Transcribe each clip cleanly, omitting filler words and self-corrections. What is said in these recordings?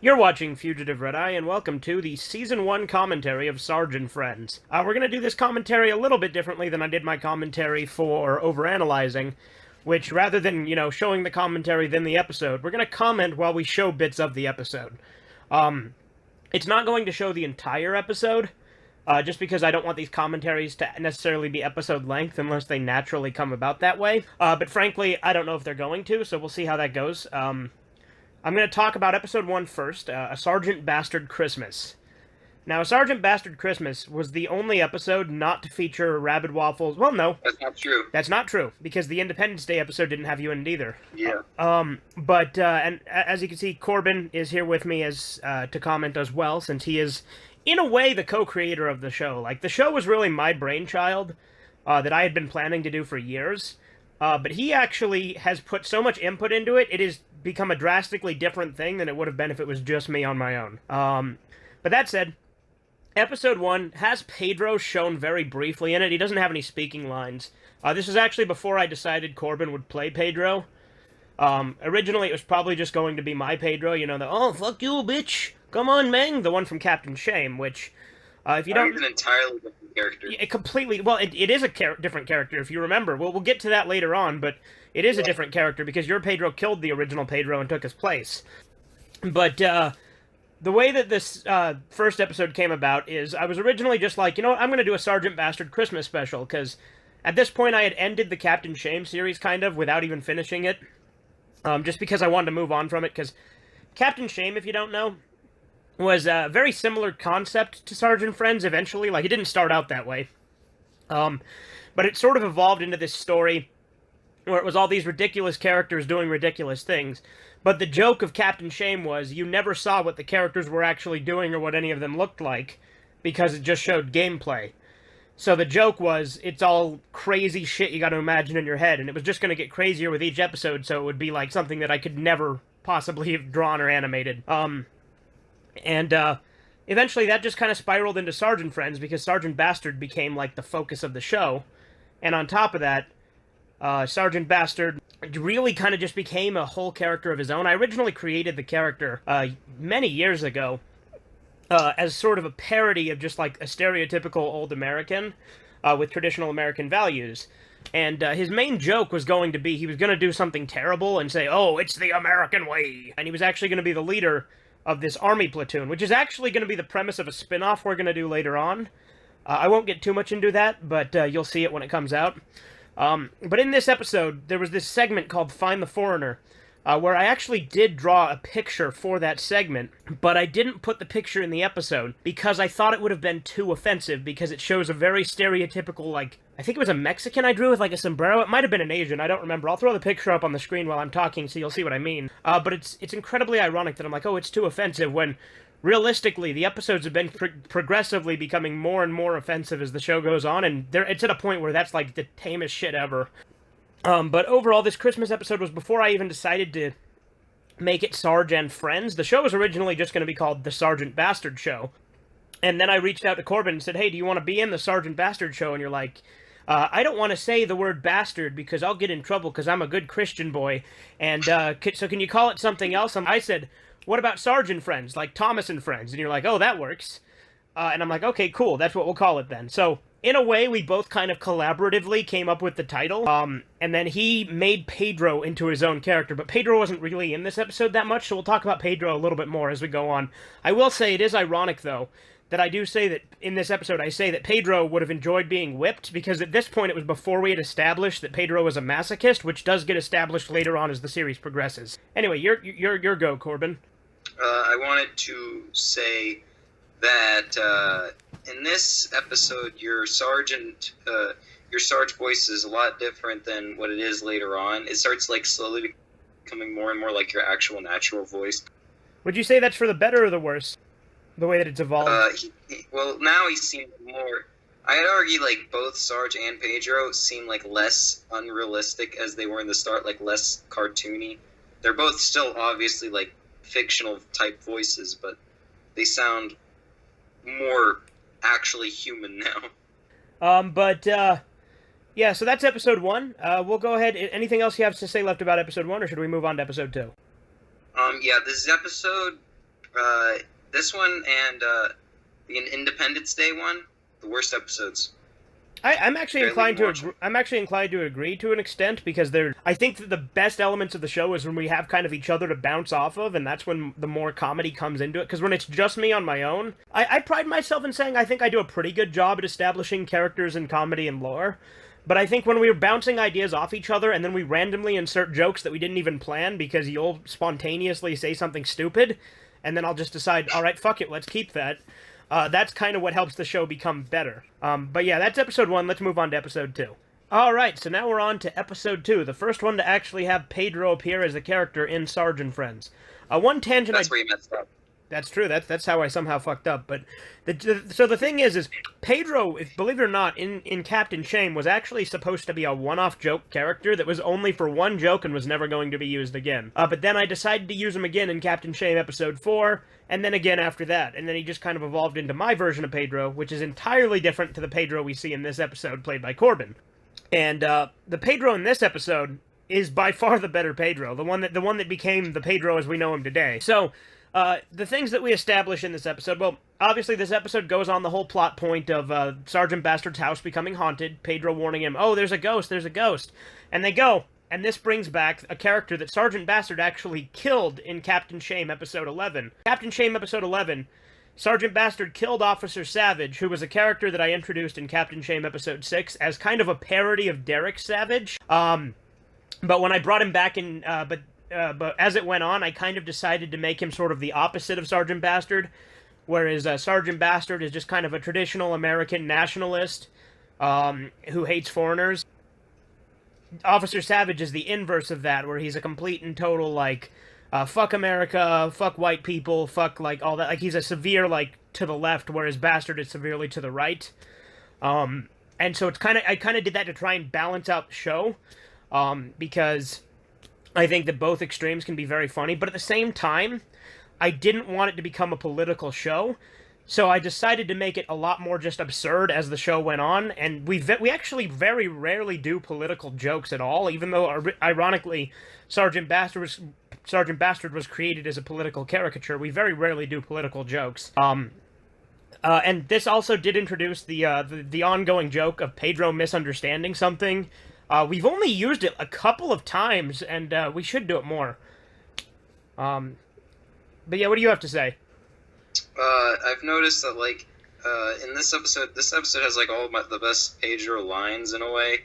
You're watching Fugitive Red-Eye, and welcome to the Season 1 commentary of Sarge and Friends. We're going to do this commentary a little bit differently than I did my commentary for Overanalyzing, which, rather than, showing the commentary then the episode, we're going to comment while we show bits of the episode. It's not going to show the entire episode, just because I don't want these commentaries to necessarily be episode length unless they naturally come about that way. But frankly, I don't know if they're going to, so we'll see how that goes. I'm going to talk about Episode 1 first, A Sergeant Bastard Christmas. Now, A Sergeant Bastard Christmas was the only episode not to feature Rabid Waffles. Well, no. That's not true. That's not true, because the Independence Day episode didn't have you in it either. Yeah. And as you can see, Corbin is here with me as to comment as well, since he is, in a way, the co-creator of the show. Like, the show was really my brainchild that I had been planning to do for years. But he actually has put so much input into it, it has become a drastically different thing than it would have been if it was just me on my own. But that said, Episode 1 has Pedro shown very briefly in it. He doesn't have any speaking lines. This was actually before I decided Corbin would play Pedro. Originally, it was probably just going to be my Pedro, the, oh, fuck you, bitch, come on, Meng, the one from Captain Shame, which, if you don't... He's an entirely different character. It completely... Well, it is a different character, if you remember. We'll get to that later on, but it is a different character, because your Pedro killed the original Pedro and took his place. But, the way that this first episode came about is I was originally just like, you know what, I'm going to do a Sergeant Bastard Christmas special, because at this point I had ended the Captain Shame series, kind of, without even finishing it. Just because I wanted to move on from it, because Captain Shame, if you don't know, was a very similar concept to Sarge and Friends eventually. Like, it didn't start out that way. But it sort of evolved into this story where it was all these ridiculous characters doing ridiculous things. But the joke of Captain Shame was you never saw what the characters were actually doing or what any of them looked like, because it just showed gameplay. So the joke was, it's all crazy shit you gotta imagine in your head, and it was just gonna get crazier with each episode, so it would be like something that I could never possibly have drawn or animated. Eventually that just kind of spiraled into Sergeant Friends, because Sergeant Bastard became, like, the focus of the show. And on top of that, Sergeant Bastard really kind of just became a whole character of his own. I originally created the character, many years ago, as sort of a parody of just, like, a stereotypical old American, with traditional American values. And his main joke was going to be, he was going to do something terrible and say, oh, it's the American way. And he was actually going to be the leader of this army platoon, which is actually going to be the premise of a spin-off we're going to do later on. I won't get too much into that, but you'll see it when it comes out. But in this episode, there was this segment called Find the Foreigner, where I actually did draw a picture for that segment, but I didn't put the picture in the episode, because I thought it would have been too offensive, because it shows a very stereotypical, like, I think it was a Mexican I drew with, like, a sombrero. It might have been an Asian, I don't remember. I'll throw the picture up on the screen while I'm talking, so you'll see what I mean. But it's incredibly ironic that I'm like, oh, it's too offensive, when realistically, the episodes have been progressively becoming more and more offensive as the show goes on, and it's at a point where that's, like, the tamest shit ever. But overall, this Christmas episode was before I even decided to make it Sarge and Friends. The show was originally just going to be called The Sergeant Bastard Show. And then I reached out to Corbin and said, hey, do you want to be in The Sergeant Bastard Show? And you're like, I don't want to say the word bastard because I'll get in trouble because I'm a good Christian boy. And so can you call it something else? And I said, what about Sarge and Friends, like Thomas and Friends? And you're like, oh, that works. And I'm like, okay, cool, that's what we'll call it then. So, in a way, we both kind of collaboratively came up with the title. And then he made Pedro into his own character, but Pedro wasn't really in this episode that much, so we'll talk about Pedro a little bit more as we go on. I will say, it is ironic, though, that I do say that, in this episode, I say that Pedro would have enjoyed being whipped, because at this point it was before we had established that Pedro was a masochist, which does get established later on as the series progresses. Anyway, your go, Corbin. I wanted to say that in this episode, your Sarge voice is a lot different than what it is later on. It starts, like, slowly becoming more and more like your actual natural voice. Would you say that's for the better or the worse? The way that it's evolved? Well, now he seems more... I'd argue, like, both Sarge and Pedro seem, like, less unrealistic as they were in the start, like, less cartoony. They're both still, obviously, like, fictional-type voices, but they sound more actually human now. Yeah, so that's episode 1. We'll go ahead. Anything else you have to say left about episode 1, or should we move on to episode 2? Yeah, this episode This one and the Independence Day one, the worst episodes. I'm actually inclined to agree to an extent, because I think that the best elements of the show is when we have kind of each other to bounce off of, and that's when the more comedy comes into it. Because when it's just me on my own, I pride myself in saying I think I do a pretty good job at establishing characters and comedy and lore. But I think when we were bouncing ideas off each other, and then we randomly insert jokes that we didn't even plan because you'll spontaneously say something stupid, and then I'll just decide, all right, fuck it, let's keep that. That's kind of what helps the show become better. But yeah, that's episode 1. Let's move on to episode 2. Alright, so now we're on to episode 2, the first one to actually have Pedro appear as a character in Sarge and Friends. One tangent That's where you messed up. That's true, that's how I somehow fucked up, but... So the thing is Pedro, believe it or not, in Captain Shame, was actually supposed to be a one-off joke character that was only for one joke and was never going to be used again. But then I decided to use him again in Captain Shame episode 4, and then again after that, and then he just kind of evolved into my version of Pedro, which is entirely different to the Pedro we see in this episode, played by Corbin. And the Pedro in this episode is by far the better Pedro, the one that became the Pedro as we know him today. So, the things that we establish in this episode, well, obviously this episode goes on the whole plot point of Sergeant Bastard's house becoming haunted, Pedro warning him, oh, there's a ghost, and they go. And this brings back a character that Sergeant Bastard actually killed in Captain Shame episode 11. Captain Shame episode 11, Sergeant Bastard killed Officer Savage, who was a character that I introduced in Captain Shame episode 6 as kind of a parody of Derek Savage. But when I brought him back in, but as it went on, I kind of decided to make him sort of the opposite of Sergeant Bastard, whereas Sergeant Bastard is just kind of a traditional American nationalist who hates foreigners. Officer Savage is the inverse of that, where he's a complete and total, like, fuck America, fuck white people, fuck, like, all that. Like, he's a severe, like, to the left, whereas Bastard is severely to the right. And so it's I kind of did that to try and balance out the show, because I think that both extremes can be very funny, but at the same time, I didn't want it to become a political show, so I decided to make it a lot more just absurd as the show went on, and we actually very rarely do political jokes at all, even though, ironically, Sergeant Bastard was created as a political caricature. We very rarely do political jokes. And this also did introduce the ongoing joke of Pedro misunderstanding something. We've only used it a couple of times, and we should do it more. But yeah, what do you have to say? I've noticed that, like, in this episode has, like, all the best Pedro lines, in a way.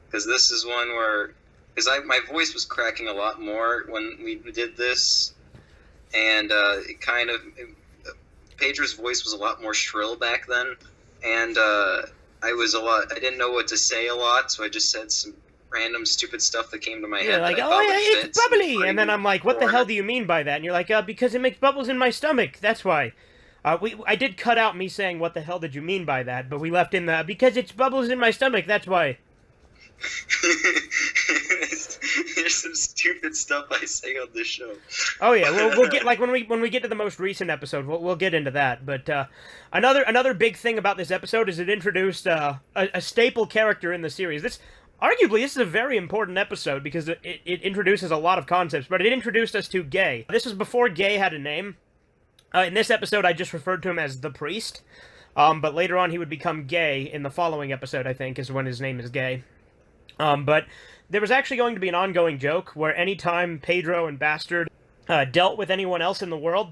Because this is one where... Because my voice was cracking a lot more when we did this. And Pedro's voice was a lot more shrill back then. And I didn't know what to say a lot, so I just said some random stupid stuff that came to my head. Like, oh, yeah, it's bubbly! And then I'm like, what the hell do you mean by that? And you're like, because it makes bubbles in my stomach, that's why. I did cut out me saying, what the hell did you mean by that? But we left in because it's bubbles in my stomach, that's why. There's some stupid stuff I say on this show. Oh yeah, we'll get, like, when we get to the most recent episode, we'll get into that. But another big thing about this episode is it introduced a staple character in the series. Arguably, this is a very important episode because it introduces a lot of concepts, but it introduced us to Gay. This was before Gay had a name. In this episode, I just referred to him as the Priest, but later on he would become Gay in the following episode, I think, is when his name is Gay. But there was actually going to be an ongoing joke where anytime Pedro and Bastard dealt with anyone else in the world,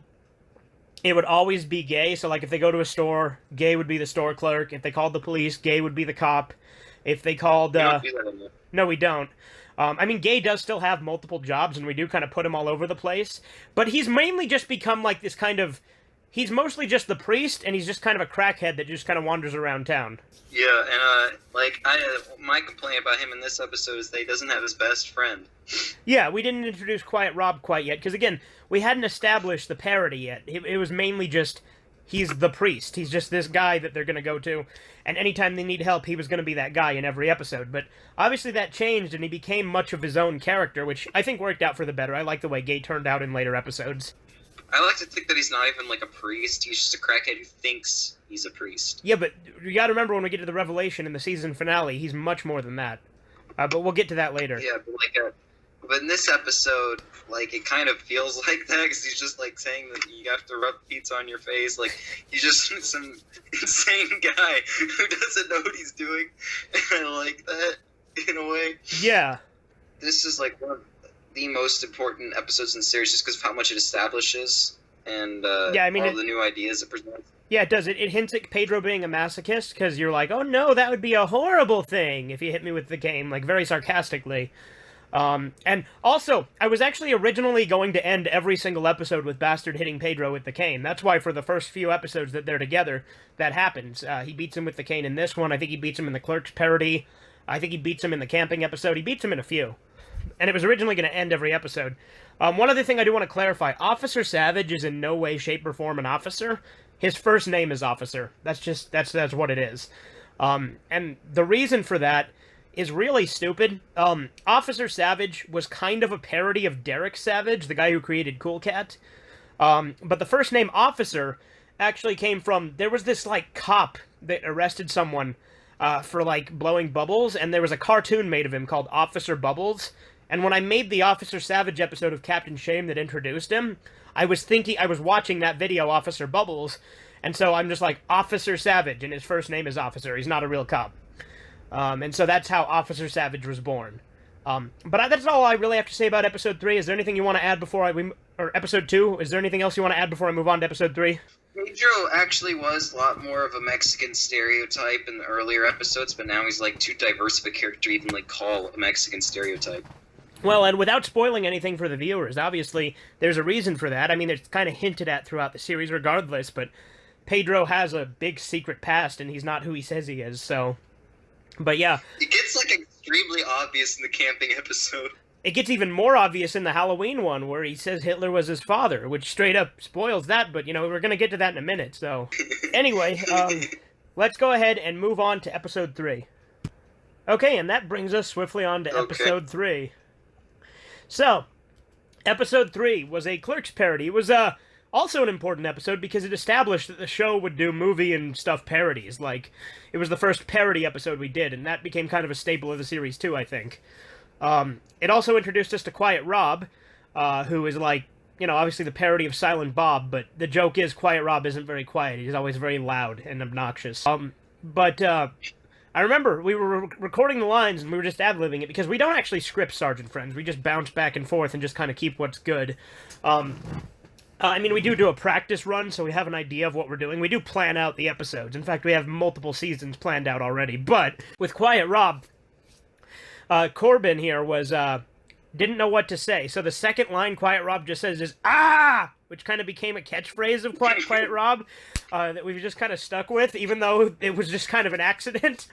it would always be Gay. So, like, if they go to a store, Gay would be the store clerk. If they called the police, Gay would be the cop. If they called... No, we don't. I mean, Gay does still have multiple jobs, and we do kind of put him all over the place. But he's mainly just become, like, this kind of... He's mostly just the priest, and he's just kind of a crackhead that just kind of wanders around town. Yeah, and, my complaint about him in this episode is that he doesn't have his best friend. Yeah, we didn't introduce Quiet Rob quite yet, because, again, we hadn't established the parody yet. It was mainly just... He's the priest. He's just this guy that they're going to go to, and anytime they need help, he was going to be that guy in every episode. But obviously that changed, and he became much of his own character, which I think worked out for the better. I like the way Gay turned out in later episodes. I like to think that he's not even, like, a priest. He's just a crackhead who thinks he's a priest. Yeah, but you gotta remember when we get to the revelation in the season finale, he's much more than that. But we'll get to that later. Yeah, but, like, But in this episode, like, it kind of feels like that, because he's just, like, saying that you have to rub pizza on your face. Like, he's just some insane guy who doesn't know what he's doing. And I like that, in a way. Yeah. This is, like, one of the most important episodes in the series, just because of how much it establishes, and all the new ideas it presents. Yeah, it does. It hints at Pedro being a masochist, because you're like, oh no, that would be a horrible thing if you hit me with the cane, like, very sarcastically. And also, I was actually originally going to end every single episode with Bastard hitting Pedro with the cane. That's why for the first few episodes that they're together, that happens. He beats him with the cane in this one. I think he beats him in the Clerks parody. I think he beats him in the camping episode. He beats him in a few. And it was originally going to end every episode. One other thing I do want to clarify. Officer Savage is in no way, shape, or form an officer. His first name is Officer. That's what it is. And the reason for that is really stupid. Officer Savage was kind of a parody of Derek Savage, the guy who created Cool Cat. But the first name Officer actually came from, there was this, like, cop that arrested someone for, like, blowing bubbles, and there was a cartoon made of him called Officer Bubbles. And when I made the Officer Savage episode of Captain Shame that introduced him, I was watching that video, Officer Bubbles, and so I'm just like, Officer Savage, and his first name is Officer. He's not a real cop. And so that's how Officer Savage was born. But that's all I really have to say about Episode 3. Is there anything you want to add before or Episode 2? Is there anything else you want to add before I move on to Episode 3? Pedro actually was a lot more of a Mexican stereotype in the earlier episodes, but now he's, like, too diverse of a character to even, like, call a Mexican stereotype. Well, and without spoiling anything for the viewers, obviously, there's a reason for that. I mean, it's kind of hinted at throughout the series regardless, but Pedro has a big secret past, and he's not who he says he is, so... But yeah. It gets, like, extremely obvious in the camping episode. It gets even more obvious in the Halloween one, where he says Hitler was his father, which straight up spoils that, but, you know, we're gonna get to that in a minute, so... Anyway, let's go ahead and move on to Episode 3. Okay, and that brings us swiftly on to Episode 3. So, Episode 3 was a Clerks parody. It was, also an important episode because it established that the show would do movie and stuff parodies. Like, it was the first parody episode we did, and that became kind of a staple of the series too, I think. It also introduced us to Quiet Rob, who is like, you know, obviously the parody of Silent Bob, but the joke is Quiet Rob isn't very quiet. He's always very loud and obnoxious. I remember we were recording the lines and we were just ad-libbing it because we don't actually script Sergeant Friends. We just bounce back and forth and just kind of keep what's good. I mean, we do a practice run, so we have an idea of what we're doing. We do plan out the episodes. In fact, we have multiple seasons planned out already. But with Quiet Rob, Corbin here was, didn't know what to say. So the second line Quiet Rob just says is, "Ah!" which kind of became a catchphrase of Quiet Rob that we've just kind of stuck with, even though it was just kind of an accident.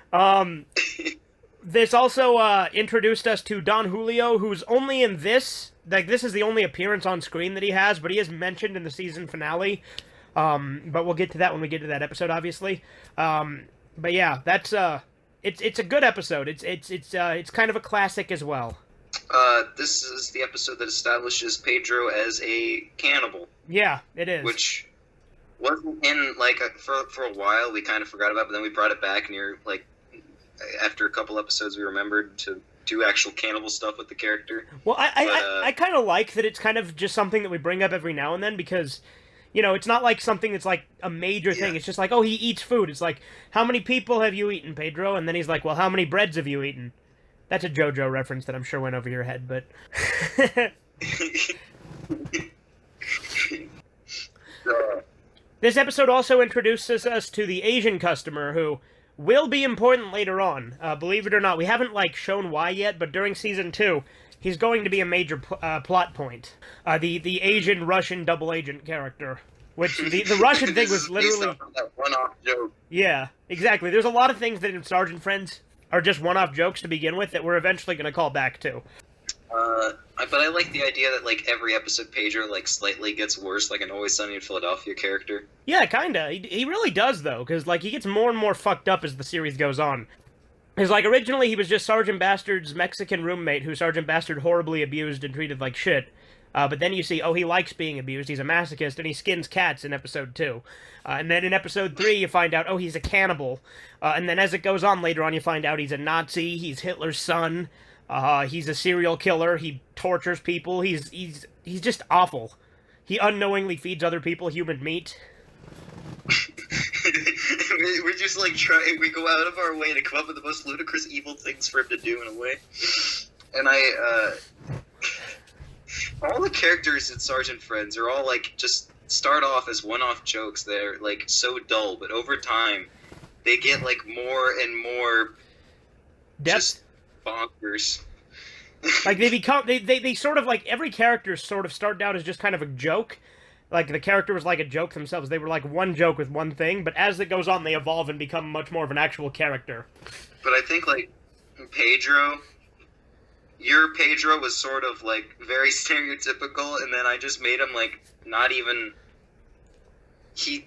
This also introduced us to Don Julio, who's only in this. Like, this is the only appearance on screen that he has, but he is mentioned in the season finale. But we'll get to that when we get to that episode, obviously. But yeah, that's it's a good episode. It's kind of a classic as well. This is the episode that establishes Pedro as a cannibal. Yeah, it is. Which wasn't in, like, for a while we kind of forgot about, but then we brought it back near, like, after a couple episodes we remembered to do actual cannibal stuff with the character. Well, I kind of like that it's kind of just something that we bring up every now and then because, you know, it's not like something that's like a major thing. It's just like, oh, he eats food. It's like, how many people have you eaten, Pedro? And then he's like, well, how many breads have you eaten? That's a JoJo reference that I'm sure went over your head, but... This episode also introduces us to the Asian customer who will be important later on. Believe it or not, we haven't, like, shown why yet, but during Season 2, he's going to be a major plot point. The Asian-Russian double agent character. Which, the Russian thing was literally... That one-off joke. Yeah, exactly. There's a lot of things that in Sergeant Friends are just one-off jokes to begin with that we're eventually going to call back to. But I like the idea that, like, every episode Pedro, like, slightly gets worse, like an Always Sunny in Philadelphia character. Yeah, kinda. He really does, though, because, like, he gets more and more fucked up as the series goes on. Because, like, originally he was just Sergeant Bastard's Mexican roommate who Sergeant Bastard horribly abused and treated like shit. But then you see, oh, he likes being abused, he's a masochist, and he skins cats in Episode 2. And then in Episode 3, you find out, oh, he's a cannibal. And then as it goes on later on, you find out he's a Nazi, he's Hitler's son. He's a serial killer. He tortures people. He's just awful. He unknowingly feeds other people human meat. We're just like trying. We go out of our way to come up with the most ludicrous evil things for him to do in a way. And all the characters in Sergeant Friends are all like just start off as one-off jokes. They're like so dull, but over time they get like more and more just bonkers. Like they sort of like every character sort of started out as just kind of a joke. Like the character was like a joke themselves. They were like one joke with one thing, but as it goes on, they evolve and become much more of an actual character. But I think like Pedro, your Pedro was sort of like very stereotypical, and then I just made him like not even. He's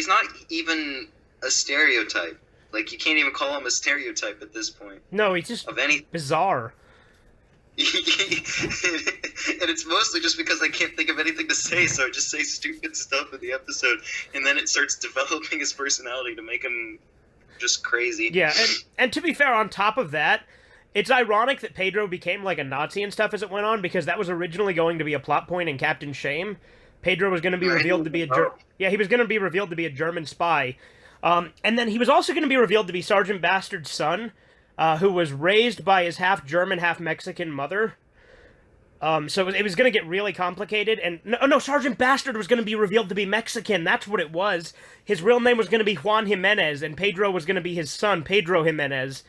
not even a stereotype. Like you can't even call him a stereotype at this point. No, he's just of any bizarre. And it's mostly just because I can't think of anything to say, so I just say stupid stuff in the episode, and then it starts developing his personality to make him just crazy. Yeah, and to be fair, on top of that, it's ironic that Pedro became like a Nazi and stuff as it went on, because that was originally going to be a plot point in Captain Shame. Pedro was going to be revealed to be he was going to be revealed to be a German spy. And then he was also going to be revealed to be Sergeant Bastard's son, who was raised by his half-German, half-Mexican mother. So it was going to get really complicated. And no, Sergeant Bastard was going to be revealed to be Mexican. That's what it was. His real name was going to be Juan Jimenez, and Pedro was going to be his son, Pedro Jimenez.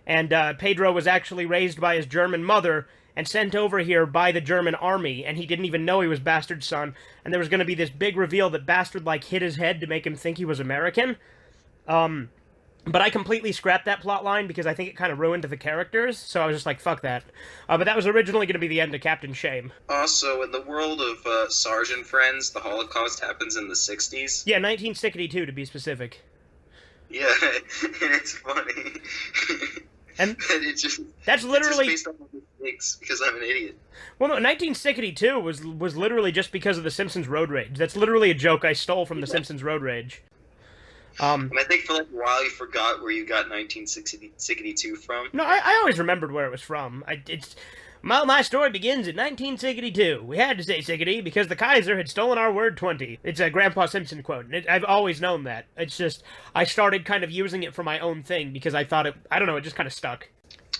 And Pedro was actually raised by his German mother and sent over here by the German army, and he didn't even know he was Bastard's son. And there was going to be this big reveal that Bastard, like, hit his head to make him think he was American. But I completely scrapped that plot line because I think it kind of ruined the characters, so I was just like, fuck that. But that was originally going to be the end of Captain Shame. Also, in the world of Sergeant Friends, the Holocaust happens in the 60s. Yeah, 1962 to be specific. Yeah, it's funny. And that's literally it's just based on mistakes because I'm an idiot. Well, no, 1962 was literally just because of the Simpsons Road Rage. That's literally a joke I stole from the Simpsons Road Rage. And I think for like a while you forgot where you got 1962 from. No, I always remembered where it was from. My story begins in 1962. We had to say sickety because the Kaiser had stolen our word 20. It's a Grandpa Simpson quote, and I've always known that. It's just, I started kind of using it for my own thing because I thought I don't know, it just kind of stuck.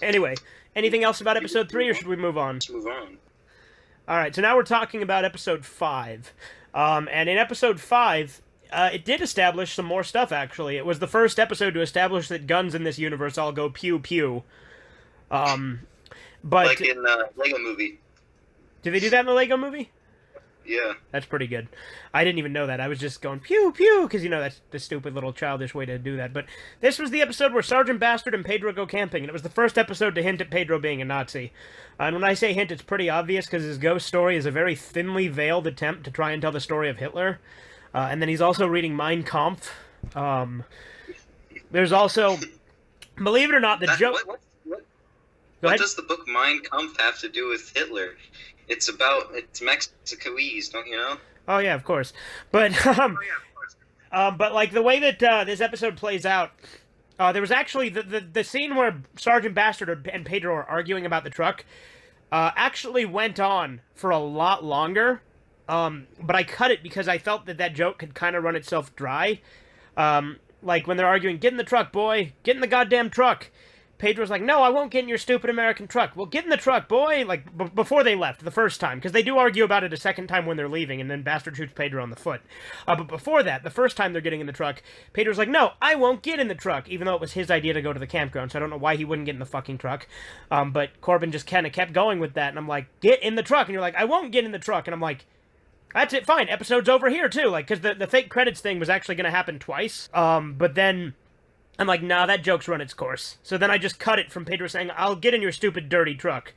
Anyway, anything else about episode 3, or should we move on? Let's move on. Alright, so now we're talking about episode 5. And in episode 5, it did establish some more stuff, actually. It was the first episode to establish that guns in this universe all go pew-pew. But like in Lego Movie. Did they do that in the Lego Movie? Yeah. That's pretty good. I didn't even know that. I was just going pew pew because, you know, that's the stupid little childish way to do that. But this was the episode where Sergeant Bastard and Pedro go camping, and it was the first episode to hint at Pedro being a Nazi. And when I say hint, it's pretty obvious because his ghost story is a very thinly veiled attempt to try and tell the story of Hitler. And then he's also reading Mein Kampf. There's also, believe it or not, the joke... What does the book Mein Kampf have to do with Hitler? It's Mexicoese, don't you know? Oh yeah, of course. But but like the way that this episode plays out, there was actually the scene where Sergeant Bastard and Pedro are arguing about the truck. Actually went on for a lot longer. But I cut it because I felt that joke could kind of run itself dry. Like when they're arguing, "Get in the truck, boy! Get in the goddamn truck!" Pedro's like, "No, I won't get in your stupid American truck." "Well, get in the truck, boy!" Like, before they left, the first time. Because they do argue about it a second time when they're leaving, and then Bastard shoots Pedro on the foot. But before that, the first time they're getting in the truck, Pedro's like, "No, I won't get in the truck," even though it was his idea to go to the campground, so I don't know why he wouldn't get in the fucking truck. But Corbin just kind of kept going with that, and I'm like, "Get in the truck!" And you're like, "I won't get in the truck," and I'm like, "That's it, fine, episode's over here, too," like, because the fake credits thing was actually going to happen twice, but then I'm like, nah, that joke's run its course. So then I just cut it from Pedro saying, "I'll get in your stupid dirty truck."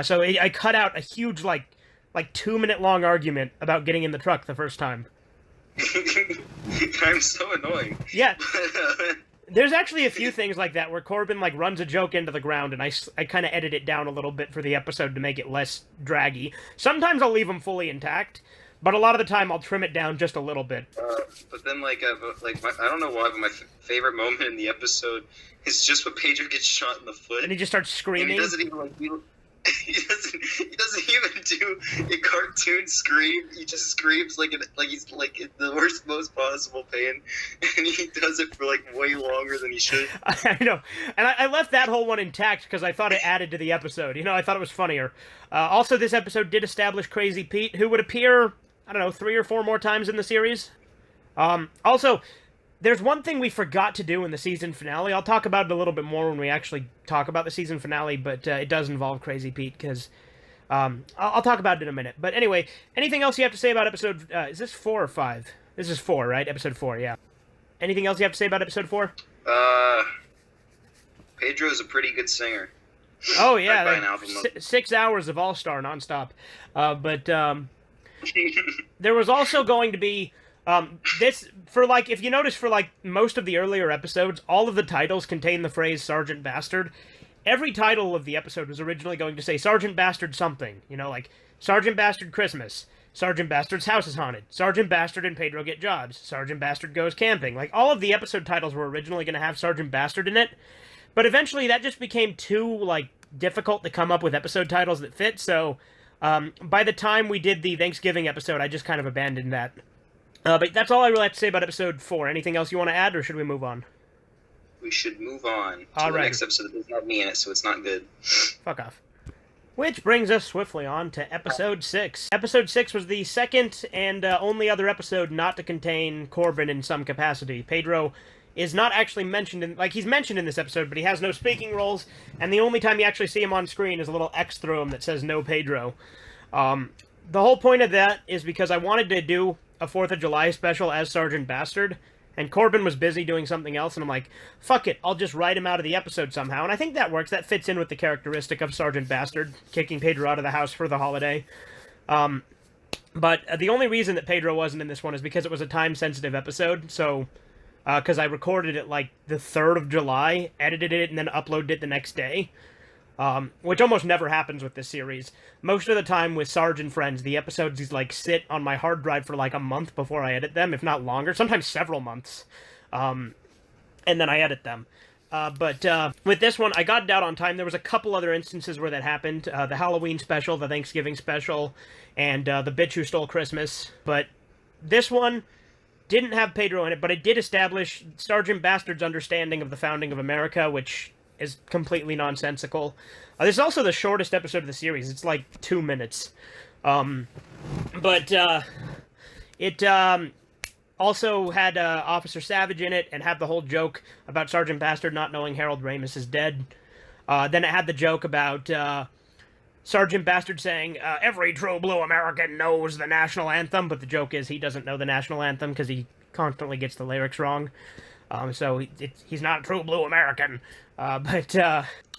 So I cut out a huge, like 2-minute long argument about getting in the truck the first time. I'm so annoying. Yeah. There's actually a few things like that where Corbin, like, runs a joke into the ground, and I kind of edit it down a little bit for the episode to make it less draggy. Sometimes I'll leave them fully intact, But a lot of the time, I'll trim it down just a little bit. But then, I don't know why, but my favorite moment in the episode is just when Pedro gets shot in the foot, And he just starts and screaming. he doesn't even he doesn't even do a cartoon scream. He just screams like he's like in the worst, most possible pain, and he does it for like way longer than he should. I know, and I left that whole one intact because I thought it added to the episode. You know, I thought it was funnier. Also, this episode did establish Crazy Pete, who would appear, I don't know, 3 or 4 more times in the series. Also, there's one thing we forgot to do in the season finale. I'll talk about it a little bit more when we actually talk about the season finale, but it does involve Crazy Pete, because I'll talk about it in a minute. But anyway, anything else you have to say about episode... is this 4 or 5? This is 4, right? Episode 4, yeah. Anything else you have to say about episode 4? Pedro's a pretty good singer. Oh, yeah. I'd buy an album of 6 hours of All-Star nonstop. But there was also going to be... this, for like, if you notice for like most of the earlier episodes, all of the titles contain the phrase Sergeant Bastard. Every title of the episode was originally going to say Sergeant Bastard something, you know, like Sergeant Bastard Christmas, Sergeant Bastard's house is haunted, Sergeant Bastard and Pedro get jobs, Sergeant Bastard goes camping. Like, all of the episode titles were originally going to have Sergeant Bastard in it, but eventually that just became too, like, difficult to come up with episode titles that fit, so by the time we did the Thanksgiving episode, I just kind of abandoned that. But that's all I really have to say about episode 4. Anything else you want to add, or should we move on? We should move on to All the right. next episode that doesn't have me in it, so it's not good. Fuck off. Which brings us swiftly on to episode 6. Episode 6 was the second and only other episode not to contain Corbin in some capacity. Pedro is not actually mentioned in... Like, he's mentioned in this episode, but he has no speaking roles, and the only time you actually see him on screen is a little X through him that says no Pedro. The whole point of that is because I wanted to do a 4th of July special as Sergeant Bastard, and Corbin was busy doing something else, and I'm like, fuck it, I'll just write him out of the episode somehow, and I think that works. That fits in with the characteristic of Sergeant Bastard, kicking Pedro out of the house for the holiday. But the only reason that Pedro wasn't in this one is because it was a time-sensitive episode, so, because I recorded it, like, the 3rd of July, edited it, and then uploaded it the next day. Which almost never happens with this series. Most of the time with Sarge and Friends, the episodes like sit on my hard drive for like a month before I edit them, if not longer, sometimes several months. And then I edit them. But with this one, I got it out on time. There was a couple other instances where that happened. The Halloween special, the Thanksgiving special, and the Bitch Who Stole Christmas. But this one didn't have Pedro in it, but it did establish Sergeant Bastard's understanding of the founding of America, which is completely nonsensical. This is also the shortest episode of the series. It's like 2 minutes. But it also had Officer Savage in it, and had the whole joke about Sergeant Bastard not knowing Harold Ramis is dead. Then it had the joke about Sergeant Bastard saying, every true blue American knows the national anthem, but the joke is he doesn't know the national anthem because he constantly gets the lyrics wrong. So he's not a true blue American.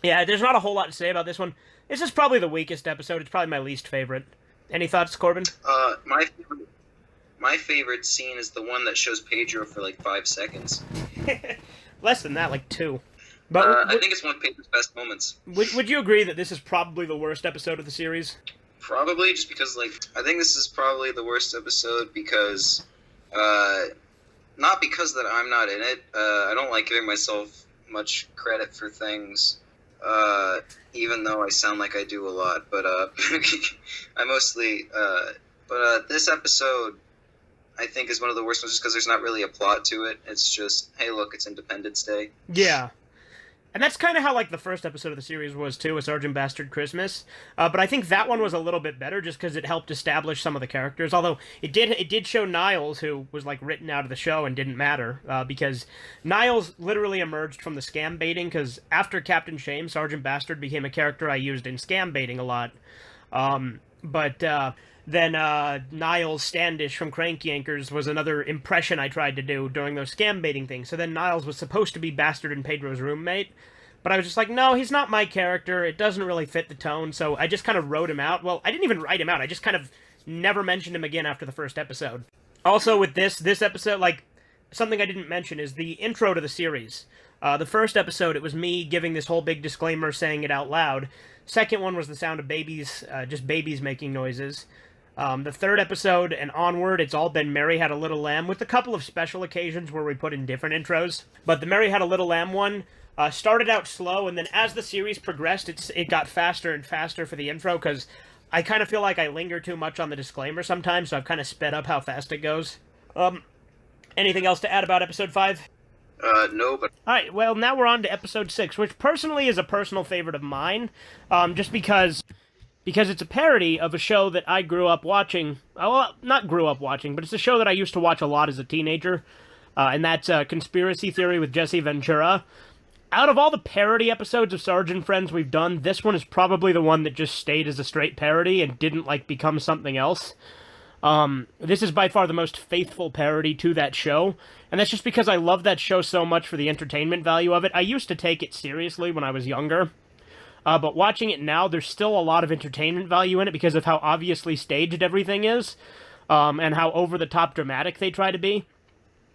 Yeah, there's not a whole lot to say about this one. This is probably the weakest episode. It's probably my least favorite. Any thoughts, Corbin? My favorite scene is the one that shows Pedro for like 5 seconds. Less than that, like 2. But I think it's one of Pedro's best moments. Would you agree that this is probably the worst episode of the series? Probably, just because, like, I think this is probably the worst episode because, not because that I'm not in it. I don't like giving myself much credit for things, even though I sound like I do a lot. But I mostly. But this episode, I think, is one of the worst ones, just because there's not really a plot to it. It's just, hey, look, it's Independence Day. Yeah. And that's kind of how, like, the first episode of the series was, too, with Sergeant Bastard Christmas. But I think that one was a little bit better, just because it helped establish some of the characters. Although, it did show Niles, who was, like, written out of the show and didn't matter. Because Niles literally emerged from the scam baiting, because after Captain Shame, Sergeant Bastard became a character I used in scam baiting a lot. Then Niles Standish from Crank Yankers was another impression I tried to do during those scam baiting things. So then Niles was supposed to be Bastard and Pedro's roommate, but I was just like, no, he's not my character. It doesn't really fit the tone, so I just kind of wrote him out. Well, I didn't even write him out. I just kind of never mentioned him again after the first episode. Also, with this episode, like, something I didn't mention is the intro to the series. The first episode, it was me giving this whole big disclaimer, saying it out loud. Second one was the sound of babies, just babies making noises. The third episode and onward, it's all been Mary Had a Little Lamb, with a couple of special occasions where we put in different intros. But the Mary Had a Little Lamb one started out slow, and then as the series progressed, it got faster and faster for the intro, because I kind of feel like I linger too much on the disclaimer sometimes, so I've kind of sped up how fast it goes. Anything else to add about episode 5? No, but... Alright, well, now we're on to episode 6, which personally is a personal favorite of mine, just because it's a parody of a show that I grew up watching. Well, not grew up watching, but it's a show that I used to watch a lot as a teenager, and that's Conspiracy Theory with Jesse Ventura. Out of all the parody episodes of Sarge and Friends we've done, this one is probably the one that just stayed as a straight parody and didn't, become something else. This is by far the most faithful parody to that show, and that's just because I love that show so much for the entertainment value of it. I used to take it seriously when I was younger, but watching it now, there's still a lot of entertainment value in it because of how obviously staged everything is, and how over-the-top dramatic they try to be.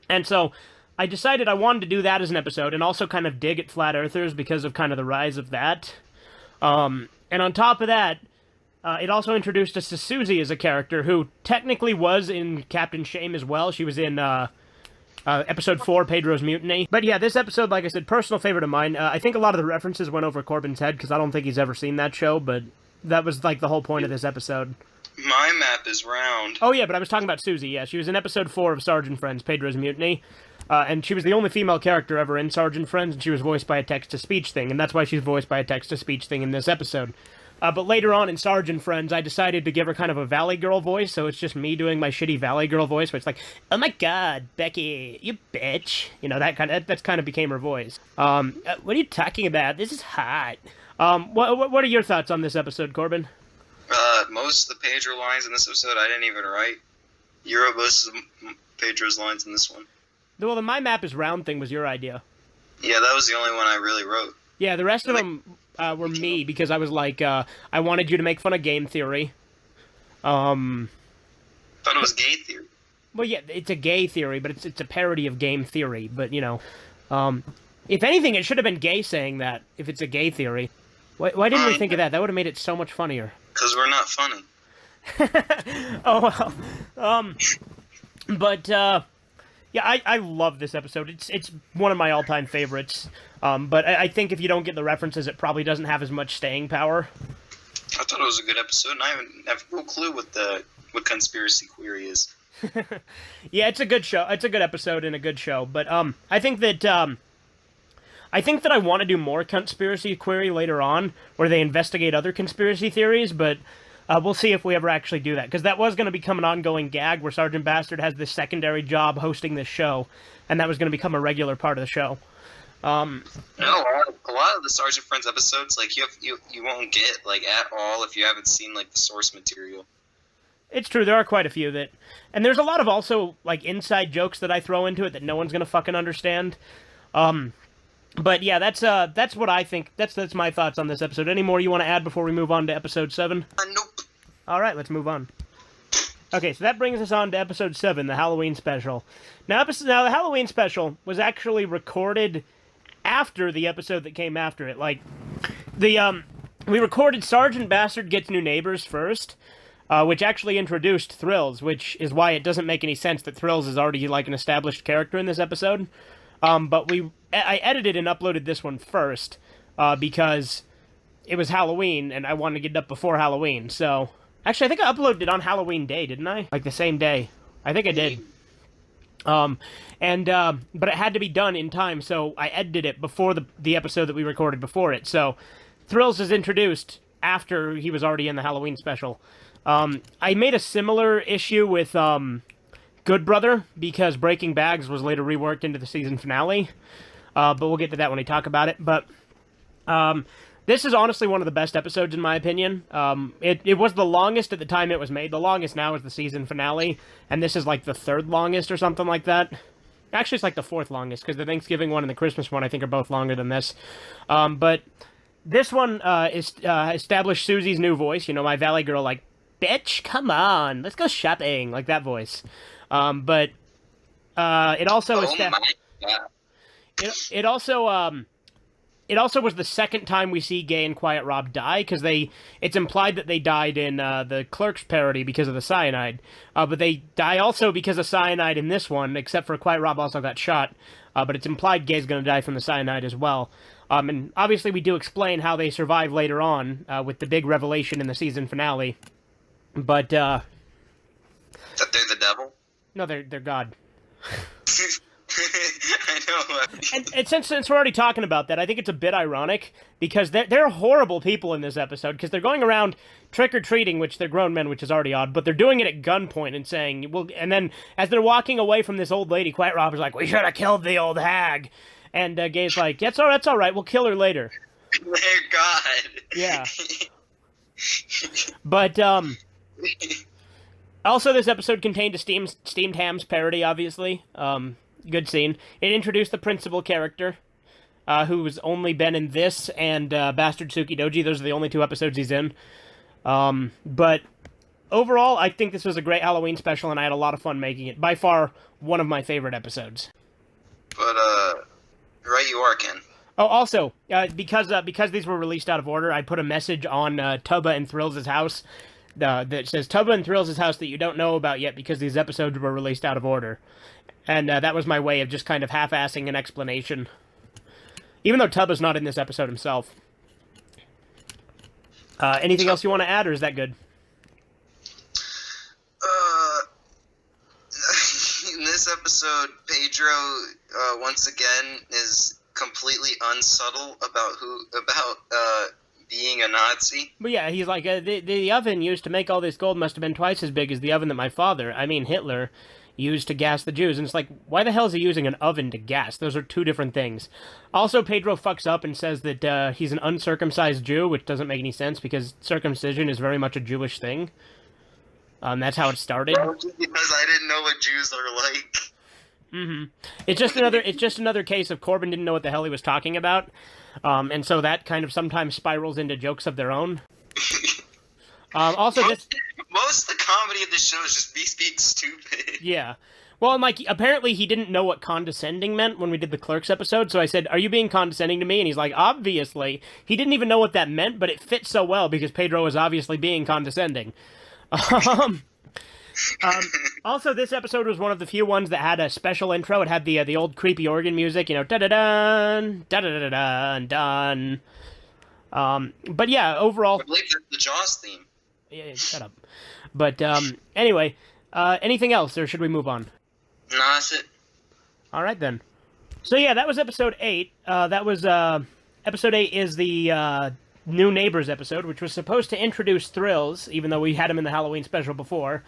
And so, I decided I wanted to do that as an episode, and also kind of dig at Flat Earthers because of kind of the rise of that. And on top of that, it also introduced us to Susie as a character, who technically was in Captain Shame as well. She was in episode 4, Pedro's Mutiny. But yeah, this episode, like I said, personal favorite of mine. I think a lot of the references went over Corbin's head, because I don't think he's ever seen that show, but that was, the whole point of this episode. My map is round. Oh yeah, but I was talking about Susie, yeah. She was in episode 4 of Sarge and Friends, Pedro's Mutiny. And she was the only female character ever in Sarge and Friends, and she was voiced by a text-to-speech thing, and that's why she's voiced by a text-to-speech thing in this episode. But later on in Sarge and Friends, I decided to give her kind of a Valley Girl voice, so it's just me doing my shitty Valley Girl voice, where it's like, oh my god, Becky, you bitch. You know, that's kind of became her voice. What are you talking about? This is hot. What are your thoughts on this episode, Corbin? Most of the Pedro lines in this episode I didn't even write. You wrote most of Pedro's lines in this one. Well, the My Map is Round thing was your idea. Yeah, that was the only one I really wrote. Yeah, the rest of them were me, because I was like, I wanted you to make fun of game theory. Thought it was gay theory. Well, yeah, it's a gay theory, but it's a parody of game theory. But, you know, if anything, it should have been gay saying that, if it's a gay theory. Why didn't we think of that? That would have made it so much funnier. Because we're not funny. Oh, well. But, yeah, I love this episode. It's one of my all-time favorites. But I think if you don't get the references, it probably doesn't have as much staying power. I thought it was a good episode, and I have no clue what Conspiracy Query is. Yeah, it's a good show. It's a good episode and a good show. But I think that I want to do more Conspiracy Query later on, where they investigate other conspiracy theories. But we'll see if we ever actually do that, because that was going to become an ongoing gag where Sergeant Bastard has this secondary job hosting this show, and that was going to become a regular part of the show. A lot of the Sergeant Friends episodes, you won't get at all if you haven't seen the source material. It's true, there are quite a few that, and there's a lot of also inside jokes that I throw into it that no one's gonna fucking understand. But yeah, that's what I think. That's my thoughts on this episode. Any more you want to add before we move on to episode 7? Nope. All right, let's move on. Okay, so that brings us on to episode 7, the Halloween special. Now the Halloween special was actually recorded after the episode that came after it. We recorded Sergeant Bastard Gets New Neighbors first, which actually introduced Thrills, which is why it doesn't make any sense that Thrills is already an established character in this episode. But I edited and uploaded this one first, because it was Halloween, and I wanted to get it up before Halloween, so... Actually, I think I uploaded it on Halloween Day, didn't I? The same day. I think I did. But it had to be done in time, so I edited it before the episode that we recorded before it. So, Thrills is introduced after he was already in the Halloween special. I made a similar issue with Good Brother, because Breaking Bags was later reworked into the season finale. But we'll get to that when we talk about it. But this is honestly one of the best episodes in my opinion. It was the longest at the time it was made. The longest now is the season finale, and this is the third longest or something like that. Actually, it's the fourth longest, because the Thanksgiving one and the Christmas one I think are both longer than this. But this one established Susie's new voice. You know, my Valley Girl, bitch, come on, let's go shopping, that voice. But it also Oh my God. it also it also was the second time we see Gay and Quiet Rob die, because it's implied that they died in the Clerks parody because of the cyanide, but they die also because of cyanide in this one, except for Quiet Rob also got shot, but it's implied Gay's going to die from the cyanide as well. And obviously we do explain how they survive later on, with the big revelation in the season finale, but, That they're the devil? No, they're God. I know. And since we're already talking about that, I think it's a bit ironic, because they're horrible people in this episode, because they're going around trick-or-treating, which they're grown men, which is already odd, but they're doing it at gunpoint and saying, well, and then as they're walking away from this old lady, Quiet Rob is like, we should have killed the old hag. And Gay's like, that's all right, we'll kill her later. They're God. Yeah. But, also this episode contained a steamed hams parody, obviously. Good scene. It introduced the principal character, who's only been in this and Bastard Tsukidoji. Those are the only 2 episodes he's in. But overall, I think this was a great Halloween special, and I had a lot of fun making it. By far, one of my favorite episodes. But, right you are, Ken. Oh, also, because these were released out of order, I put a message on Tubba and Thrills' house that says, Tubba and Thrills' house that you don't know about yet because these episodes were released out of order. And that was my way of just kind of half-assing an explanation. Even though Tubba's not in this episode himself. Anything else you want to add, or is that good? In this episode, Pedro, once again, is completely unsubtle about being a Nazi. But yeah, he's like, the oven used to make all this gold must have been twice as big as the oven that my father, Hitler, used to gas the Jews. And it's like, why the hell is he using an oven to gas? Those are 2 different things. Also, Pedro fucks up and says that he's an uncircumcised Jew, which doesn't make any sense because circumcision is very much a Jewish thing. That's how it started. Because I didn't know what Jews are like. Mm-hmm. It's just another case of Corbin didn't know what the hell he was talking about. And so that kind of sometimes spirals into jokes of their own. Also, most of the comedy of the show is just me being stupid. Yeah. Well, and like, apparently he didn't know what condescending meant when we did the Clerks episode, so I said, are you being condescending to me? And he's like, obviously. He didn't even know what that meant, but it fit so well because Pedro was obviously being condescending. Also, this episode was one of the few ones that had a special intro. It had the old creepy organ music, da-da-dun, da-da-da-dun, dun. But yeah, overall... I believe that's the Jaws theme. Yeah, shut up. But, anyway, anything else, or should we move on? No, that's it. Alright, then. So yeah, that was episode 8. Episode 8 is the, New Neighbors episode, which was supposed to introduce Thrills, even though we had him in the Halloween special before.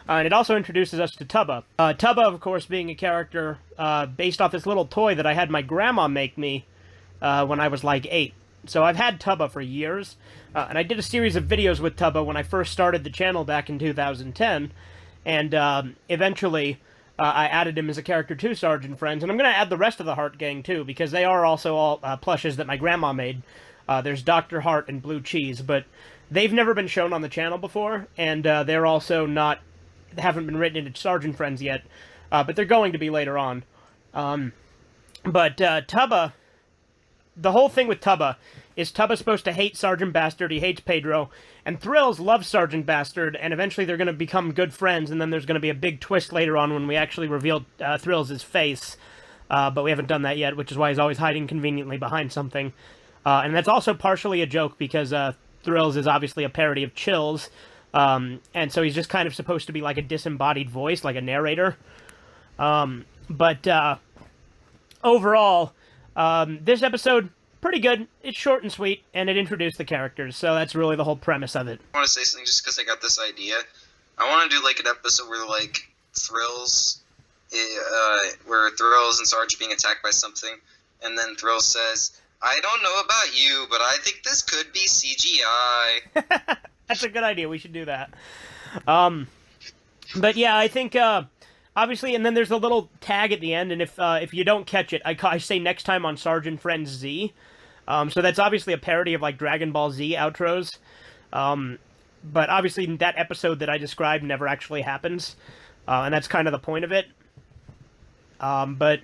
And it also introduces us to Tubba. Tubba, of course, being a character based off this little toy that I had my grandma make me when I was like 8. So I've had Tubba for years, and I did a series of videos with Tubba when I first started the channel back in 2010, and eventually I added him as a character to Sarge and Friends, and I'm going to add the rest of the Heart Gang too, because they are also all plushes that my grandma made. There's Dr. Heart and Blue Cheese, but they've never been shown on the channel before, and they're also haven't been written into Sarge and Friends yet, but they're going to be later on. But Tubba, the whole thing with Tubba is Tubba's supposed to hate Sergeant Bastard, he hates Pedro, and Thrills loves Sergeant Bastard, and eventually they're going to become good friends, and then there's going to be a big twist later on when we actually reveal Thrills' face, but we haven't done that yet, which is why he's always hiding conveniently behind something. And that's also partially a joke, because Thrills is obviously a parody of Chills, and so he's just kind of supposed to be like a disembodied voice, like a narrator. But overall, this episode, pretty good. It's short and sweet, and it introduced the characters, so that's really the whole premise of it. I want to say something just because I got this idea. I want to do like an episode where like Thrills, where Thrills and Sarge are being attacked by something, and then Thrills says, I don't know about you, but I think this could be CGI. That's a good idea. We should do that. But yeah, I think, obviously, and then there's a little tag at the end, and if you don't catch it, I say next time on Sarge and Friends Z. So that's obviously a parody of, like, Dragon Ball Z outros. But obviously that episode that I described never actually happens. And that's kind of the point of it. But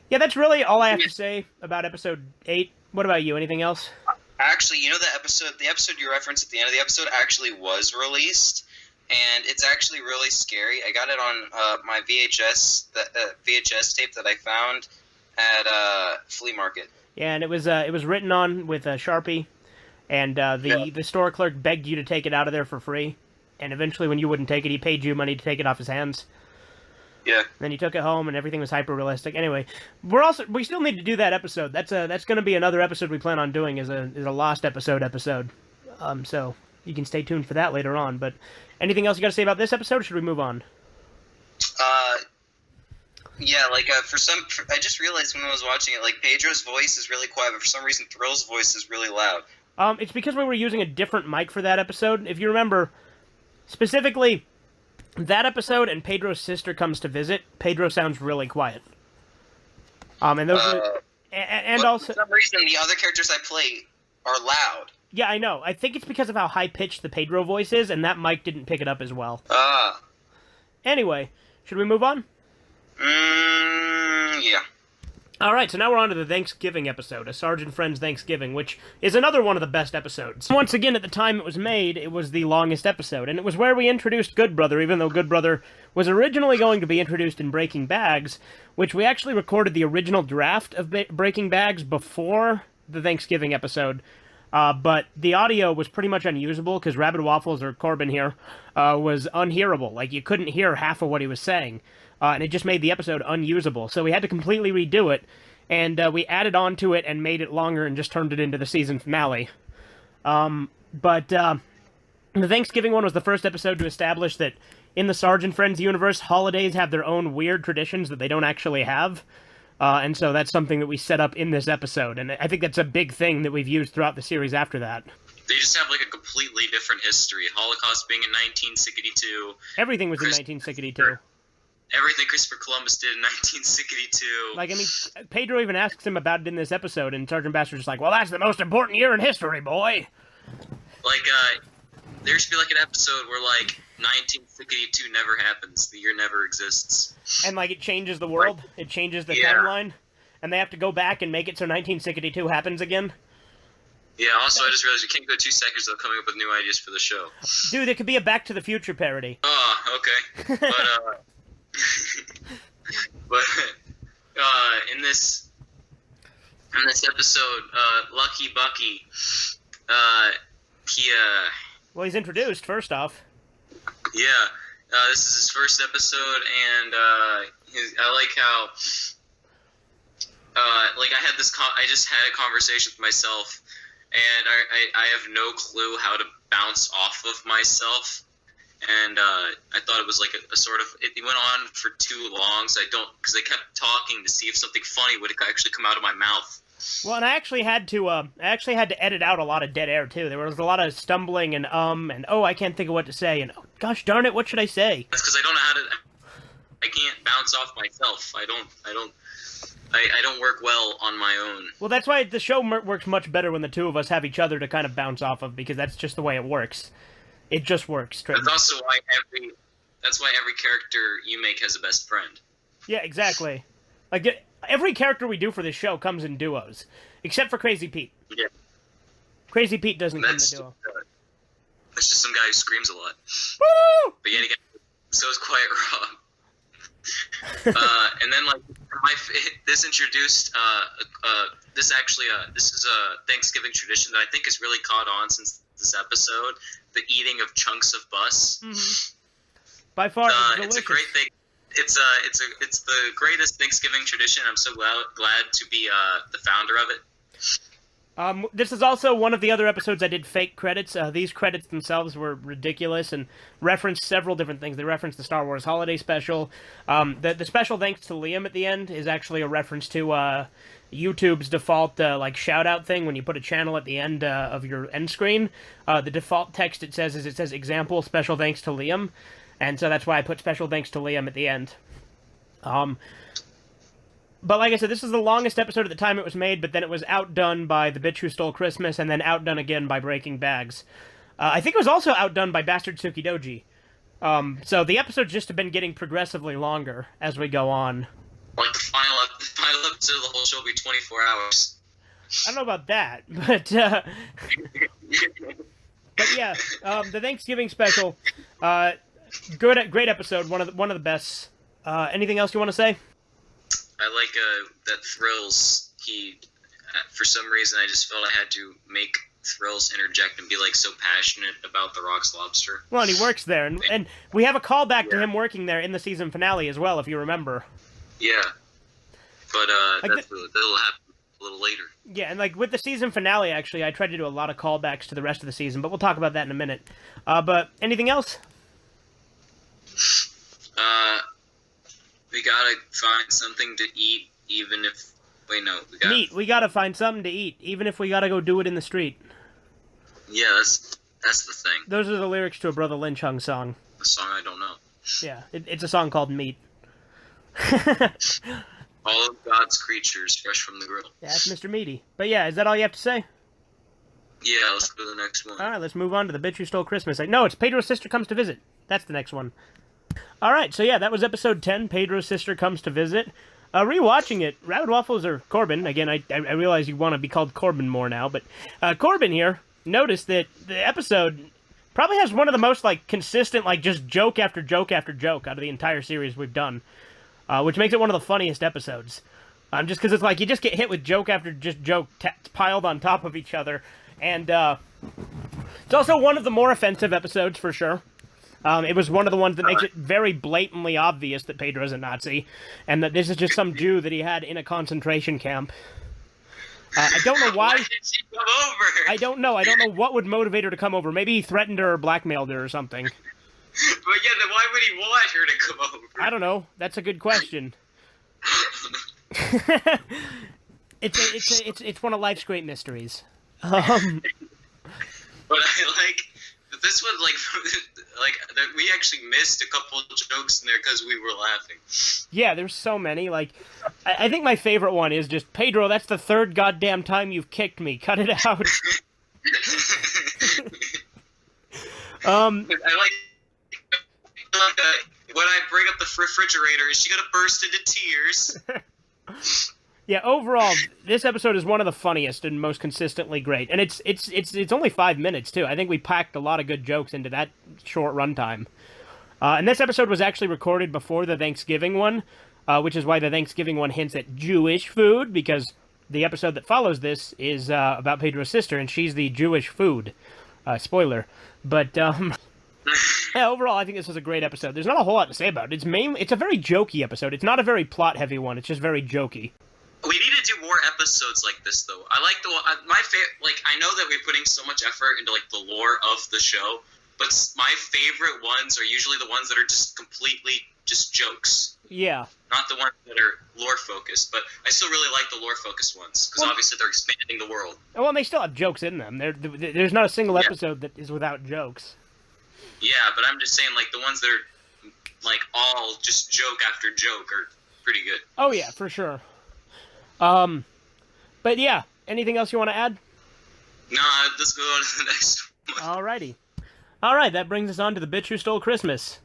yeah, that's really all I have to say about episode 8. What about you? Anything else? Actually, you know the episode you referenced at the end of the episode actually was released, and it's actually really scary. I got it on my VHS tape that I found at flea market. Yeah, and it was written on with a Sharpie, and the store clerk begged you to take it out of there for free, and eventually when you wouldn't take it, he paid you money to take it off his hands. Yeah. Then he took it home, and everything was hyper realistic. Anyway, we still need to do that episode. That's going to be another episode we plan on doing is a lost episode. So you can stay tuned for that later on. But anything else you got to say about this episode? Or should we move on? Yeah, like I just realized when I was watching it, like Pedro's voice is really quiet, but for some reason Thrill's voice is really loud. It's because we were using a different mic for that episode. If you remember, specifically. That episode and Pedro's sister comes to visit. Pedro sounds really quiet. And those and also for some reason the other characters I play are loud. Yeah, I know. I think it's because of how high pitched the Pedro voice is, and that mic didn't pick it up as well. Anyway, should we move on? Yeah. All right, so now we're on to the Thanksgiving episode, a Sarge and Friends Thanksgiving, which is another one of the best episodes. Once again, at the time it was made, it was the longest episode, and it was where we introduced Good Brother, even though Good Brother was originally going to be introduced in Breaking Bags, which we actually recorded the original draft of Breaking Bags before the Thanksgiving episode, but the audio was pretty much unusable, because Rabbit Waffles, or Corbin here, was unhearable. Like, you couldn't hear half of what he was saying. And it just made the episode unusable. So we had to completely redo it, and we added on to it and made it longer and just turned it into the season finale. But the Thanksgiving one was the first episode to establish that in the Sarge and Friends universe, holidays have their own weird traditions that they don't actually have. And so that's something that we set up in this episode. And I think that's a big thing that we've used throughout the series after that. They just have like a completely different history. Holocaust being in 1962. Everything was in 1962. Everything Christopher Columbus did in 1962. Like, I mean, Pedro even asks him about it in this episode, and Sergeant Bastard's just like, well, that's the most important year in history, boy. Like, there should be like an episode where, like, 1962 never happens. The year never exists. And, like, it changes the world. It changes the timeline. And they have to go back and make it so 1962 happens again. Yeah, also, I just realized you can't go 2 seconds without coming up with new ideas for the show. Dude, it could be a Back to the Future parody. Oh, okay. But in this episode, Lucky Bucky, well, he's introduced first off. Yeah, this is his first episode, and I like how like I just had a conversation with myself, and I have no clue how to bounce off of myself. And I thought it was like a sort of, it went on for too long, so because I kept talking to see if something funny would actually come out of my mouth. Well, and I actually had to edit out a lot of dead air too. There was a lot of stumbling and oh, I can't think of what to say, and oh, gosh darn it, what should I say? That's because I don't know how to. I can't bounce off myself. I don't work well on my own. Well, that's why the show works much better when the two of us have each other to kind of bounce off of, because that's just the way it works. It just works. That's also why every character you make has a best friend. Yeah, exactly. Like, every character we do for this show comes in duos, except for Crazy Pete. Yeah. Crazy Pete doesn't come in a duo. That's just some guy who screams a lot. Woo! But yet again, so is Quiet Rob. And then, like, this introduced, this is a Thanksgiving tradition that I think has really caught on since this episode, the eating of chunks of bus. Mm-hmm. By far, it's a great thing. It's the greatest Thanksgiving tradition. I'm so glad to be the founder of it. This is also one of the other episodes I did fake credits. These credits themselves were ridiculous and referenced several different things. They referenced the Star Wars Holiday Special. The special thanks to Liam at the end is actually a reference to YouTube's default shout-out thing when you put a channel at the end of your end screen. The default text it says example, special thanks to Liam. And so that's why I put special thanks to Liam at the end. But like I said, this is the longest episode at the time it was made, but then it was outdone by The Bitch Who Stole Christmas, and then outdone again by Breaking Bags. I think it was also outdone by Bastard Tsukidoji. So the episodes just have been getting progressively longer as we go on. Like the final episode of the whole show will be 24 hours. I don't know about that, but yeah, the Thanksgiving special, great episode, one of the best. Anything else you want to say? I like that Thrills. For some reason, I just felt I had to make Thrills interject and be like so passionate about the Rock's Lobster. Well, and he works there, and we have a callback to him working there in the season finale as well, if you remember. Yeah, but that'll happen a little later. Yeah, and like with the season finale, actually, I tried to do a lot of callbacks to the rest of the season, but we'll talk about that in a minute. But anything else? We gotta find something to eat, even if... Wait, no. We gotta find something to eat, even if we gotta go do it in the street. Yeah, that's the thing. Those are the lyrics to a Brother Lynch Hung song. A song I don't know. Yeah, it's a song called Meat. All of God's creatures, fresh from the grill. Yeah, that's Mr. Meaty. But yeah, is that all you have to say? Yeah, let's go to the next one. Alright, let's move on to The Bitch Who Stole Christmas. No, it's Pedro's Sister Comes to Visit. That's the next one. Alright, so yeah, that was episode 10, Pedro's Sister Comes to Visit. Rewatching it, Rabbit Waffles or Corbin, again, I realize you want to be called Corbin more now, but Corbin here noticed that the episode probably has one of the most, like, consistent, like, just joke after joke after joke out of the entire series we've done, which makes it one of the funniest episodes. Just because it's like, you just get hit with joke after just joke piled on top of each other, and it's also one of the more offensive episodes, for sure. It was one of the ones that makes it very blatantly obvious that Pedro's a Nazi, and that this is just some Jew that he had in a concentration camp. I don't know why. Why did she come over? I don't know. I don't know what would motivate her to come over. Maybe he threatened her or blackmailed her or something. But yeah, then why would he want her to come over? I don't know. That's a good question. It's one of life's great mysteries. But I like this one, we actually missed a couple of jokes in there because we were laughing. Yeah, there's so many. Like, I think my favorite one is just, Pedro, that's the third goddamn time you've kicked me. Cut it out. I like when I bring up the refrigerator, is she gonna burst into tears? Yeah, overall, this episode is one of the funniest and most consistently great, and it's only 5 minutes too. I think we packed a lot of good jokes into that short runtime. And this episode was actually recorded before the Thanksgiving one, which is why the Thanksgiving one hints at Jewish food, because the episode that follows this is about Pedro's sister, and she's the Jewish food. Spoiler, but yeah, overall, I think this was a great episode. There's not a whole lot to say about it. It's a very jokey episode. It's not a very plot-heavy one. It's just very jokey. We need to do more episodes like this, though. I like my favorite. Like, I know that we're putting so much effort into like the lore of the show, but my favorite ones are usually the ones that are just completely just jokes. Yeah. Not the ones that are lore focused, but I still really like the lore focused ones because obviously they're expanding the world. Well, and they still have jokes in them. There's not a single episode that is without jokes. Yeah, but I'm just saying, like, the ones that are like all just joke after joke are pretty good. Oh yeah, for sure. But yeah, anything else you want to add? Nah, let's go on to the next one. Alrighty. Alright, that brings us on to The Bitch Who Stole Christmas.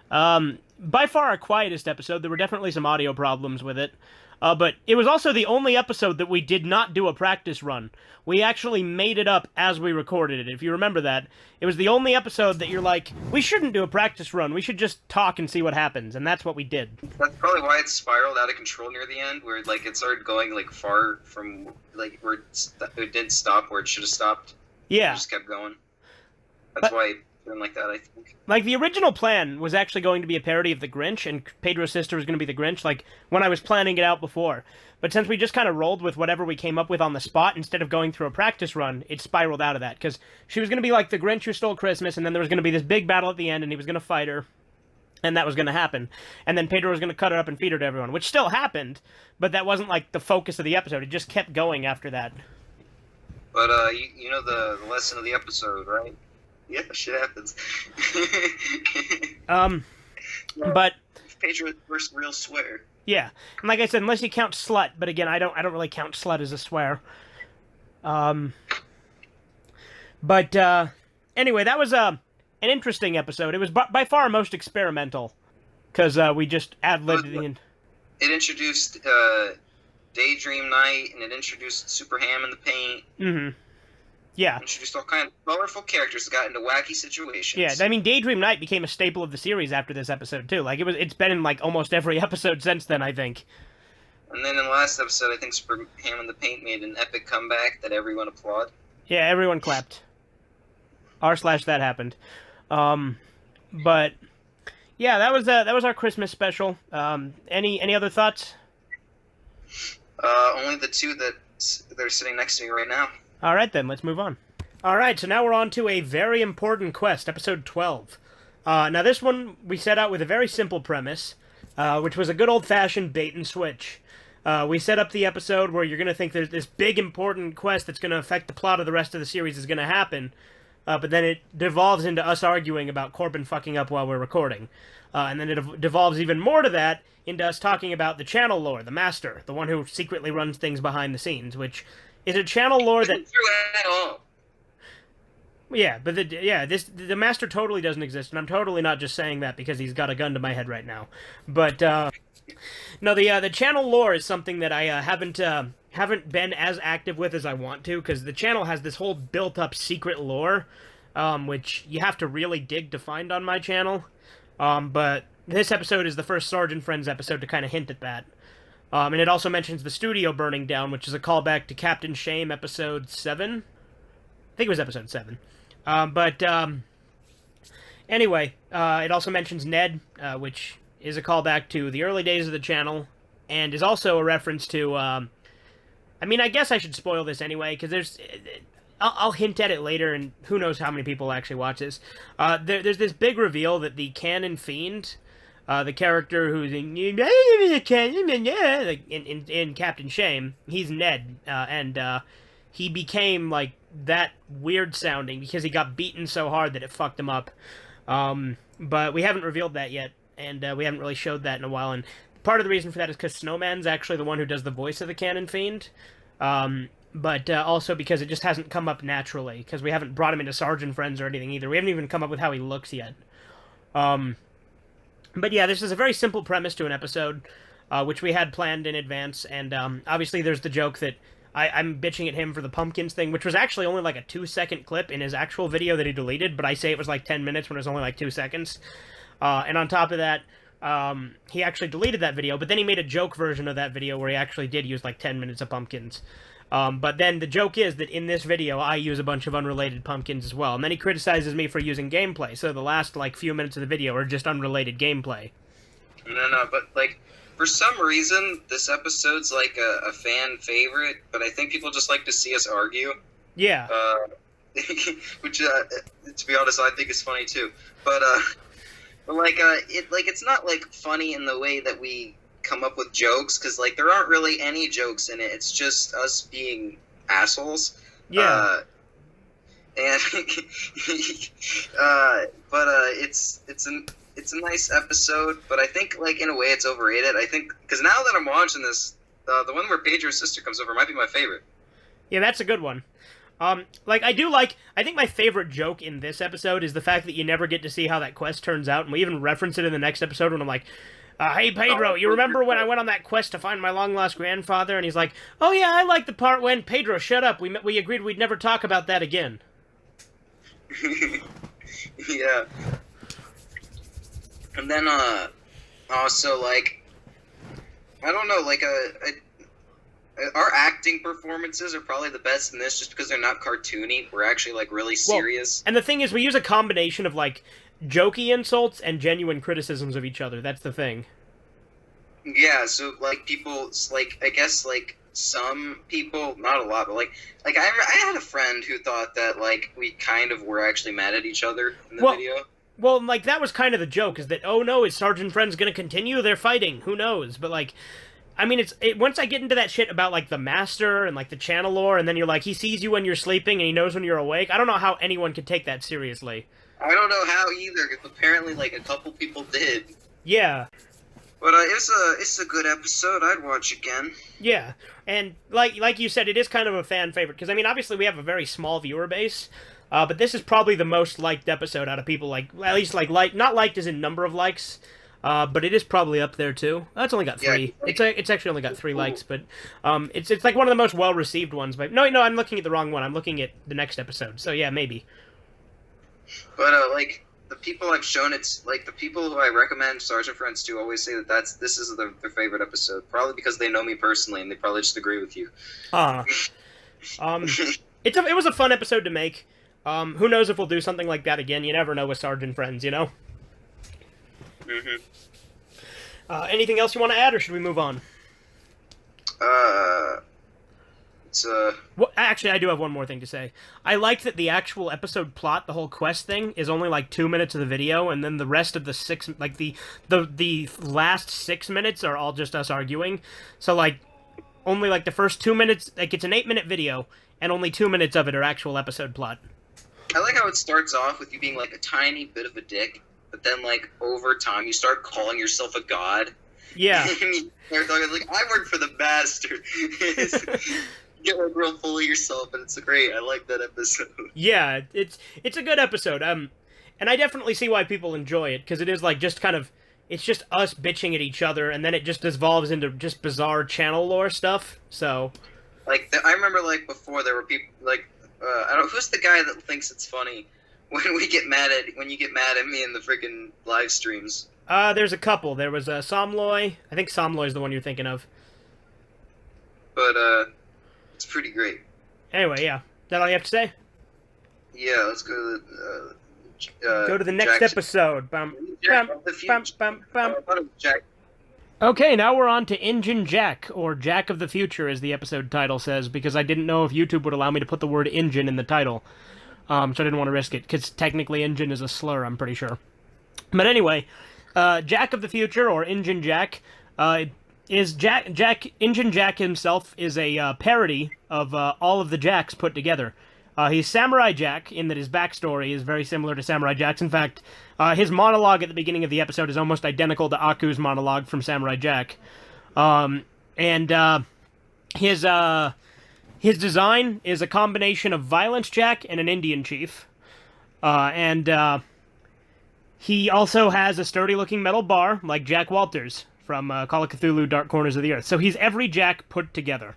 By far our quietest episode. There were definitely some audio problems with it. But it was also the only episode that we did not do a practice run. We actually made it up as we recorded it, if you remember that. It was the only episode that you're like, we shouldn't do a practice run, we should just talk and see what happens, and that's what we did. That's probably why it spiraled out of control near the end, where like it started going like far from like where it didn't stop where it should have stopped. Yeah. It just kept going. That's why it went like that, I think. Like, the original plan was actually going to be a parody of The Grinch, and Pedro's sister was going to be the Grinch, like, when I was planning it out before. But since we just kind of rolled with whatever we came up with on the spot, instead of going through a practice run, it spiraled out of that. Because she was going to be like the Grinch who stole Christmas, and then there was going to be this big battle at the end, and he was going to fight her. And that was going to happen. And then Pedro was going to cut her up and feed her to everyone, which still happened, but that wasn't, like, the focus of the episode. It just kept going after that. But, you know the lesson of the episode, right? Yeah, shit happens. But Pedro's first real swear. Yeah, and like I said, unless you count slut, but again, I don't really count slut as a swear. But anyway, that was an interesting episode. It was by far most experimental, because we just ad-libbed the end. It introduced Daydream Night, and it introduced Super Ham in the Paint. Mm-hmm. Yeah. Introduced all kinds of colorful characters that got into wacky situations. Yeah, I mean, Daydream Night became a staple of the series after this episode, too. Like, it's been in, like, almost every episode since then, I think. And then in the last episode, I think Super Ham in the Paint made an epic comeback that everyone applauded. Yeah, everyone clapped. r/that happened. But yeah, that was our Christmas special. Any other thoughts? Only the two that they're sitting next to me right now. All right, then, let's move on. All right, so now we're on to a very important quest, episode 12. Now, this one we set out with a very simple premise, which was a good old-fashioned bait and switch. We set up the episode where you're going to think there's this big, important quest that's going to affect the plot of the rest of the series is going to happen, but then it devolves into us arguing about Corbin fucking up while we're recording. And then it devolves even more to that into us talking about the channel lore, the master, the one who secretly runs things behind the scenes, which is a channel lore that... Yeah, but the master totally doesn't exist, and I'm totally not just saying that because he's got a gun to my head right now. But, no, the channel lore is something that I haven't been as active with as I want to, because the channel has this whole built-up secret lore, which you have to really dig to find on my channel. But this episode is the first Sarge and Friends episode to kind of hint at that. And it also mentions the studio burning down, which is a callback to Captain Shame episode 7. I think it was episode 7. Anyway, it also mentions Ned, which is a callback to the early days of the channel, and is also a reference to, I mean, I guess I should spoil this anyway, because there's... I'll hint at it later, and who knows how many people actually watch this. There's this big reveal that the Canon Fiend, the character who's in Captain Shame, he's Ned, and he became, like, that weird sounding because he got beaten so hard that it fucked him up. But we haven't revealed that yet, and we haven't really showed that in a while, and part of the reason for that is because Snowman's actually the one who does the voice of the Canon Fiend. But also because it just hasn't come up naturally, because we haven't brought him into Sarge and Friends or anything either. We haven't even come up with how he looks yet. But yeah, this is a very simple premise to an episode, which we had planned in advance, and obviously there's the joke that I'm bitching at him for the pumpkins thing, which was actually only like a 2-second clip in his actual video that he deleted, but I say it was like 10 minutes when it was only like 2 seconds. And on top of that, he actually deleted that video, but then he made a joke version of that video where he actually did use like 10 minutes of pumpkins. But then the joke is that in this video, I use a bunch of unrelated pumpkins as well. And then he criticizes me for using gameplay, so the last, like, few minutes of the video are just unrelated gameplay. No, but, like, for some reason, this episode's, like, a fan favorite, but I think people just like to see us argue. Yeah. Which, to be honest, I think is funny, too. But it's not, like, funny in the way that we come up with jokes, because like there aren't really any jokes in it. It's just us being assholes. Yeah. And it's a nice episode, but I think like in a way it's overrated. I think because now that I'm watching this, the one where Pedro's sister comes over might be my favorite. Yeah, that's a good one. I think my favorite joke in this episode is the fact that you never get to see how that quest turns out, and we even reference it in the next episode when I'm like, hey, Pedro, you remember when I went on that quest to find my long-lost grandfather? And he's like, oh, yeah, I like the part when... Pedro, shut up. We agreed we'd never talk about that again. Yeah. And then, also, like... I don't know, like, our acting performances are probably the best in this just because they're not cartoony. We're actually, like, really serious. Well, and the thing is, we use a combination of, like... jokey insults and genuine criticisms of each other. That's the thing. Yeah, so, like, people, like, I guess, like, some people, not a lot, but, like I had a friend who thought that, like, we kind of were actually mad at each other in the video. Well, like, that was kind of the joke, is that, oh no, is Sarge and Friends gonna continue? They're fighting. Who knows? But, like, I mean, once I get into that shit about, like, the master and, like, the channel lore, and then you're like, he sees you when you're sleeping and he knows when you're awake, I don't know how anyone could take that seriously. I don't know how either, because apparently, like, a couple people did. Yeah. But it's a good episode. I'd watch again. Yeah, and like you said, it is kind of a fan favorite, because, I mean, obviously we have a very small viewer base, but this is probably the most liked episode out of people, like, at least, like not liked as in number of likes, but it is probably up there too. That's only got 3. Yeah, It's actually only got 3 likes, but it's like one of the most well received ones. But no, I'm looking at the wrong one. I'm looking at the next episode. So yeah, maybe. But like the people I've shown, it's like the people who I recommend Sarge and Friends to always say that this is their favorite episode. Probably because they know me personally and they probably just agree with you. It was a fun episode to make. Who knows if we'll do something like that again? You never know with Sarge and Friends, you know. Anything else you want to add, or should we move on? Well, actually, I do have one more thing to say. I liked that the actual episode plot, the whole quest thing, is only like 2 minutes of the video, and then the rest of the 6, like the last 6 minutes are all just us arguing. So like, only like the first 2 minutes, like it's an 8-minute video, and only 2 minutes of it are actual episode plot. I like how it starts off with you being like a tiny bit of a dick, but then like over time you start calling yourself a god. Yeah. You're like, I work for the bastard. You get like real full of yourself, and it's great. I like that episode. Yeah, it's a good episode. And I definitely see why people enjoy it, because it is like just kind of, it's just us bitching at each other, and then it just evolves into just bizarre channel lore stuff. So, like, I remember like before there were people like, I don't know, who's the guy that thinks it's funny when you get mad at me in the freaking live streams? There's a couple. There was Somloy. I think Somloy's the one you're thinking of. But it's pretty great. Anyway, yeah. Is that all you have to say? Yeah, let's go to the next episode. Jack. Okay, now we're on to Engine Jack, or Jack of the Future, as the episode title says, because I didn't know if YouTube would allow me to put the word engine in the title. So I didn't want to risk it, because technically engine is a slur, I'm pretty sure. But anyway, Jack of the Future, or Engine Jack, Engine Jack himself is a parody of all of the Jacks put together. He's Samurai Jack, in that his backstory is very similar to Samurai Jack's. In fact, his monologue at the beginning of the episode is almost identical to Aku's monologue from Samurai Jack. His design is a combination of Violence Jack and an Indian chief. He also has a sturdy-looking metal bar, like Jack Walters from Call of Cthulhu Dark Corners of the Earth. So he's every Jack put together.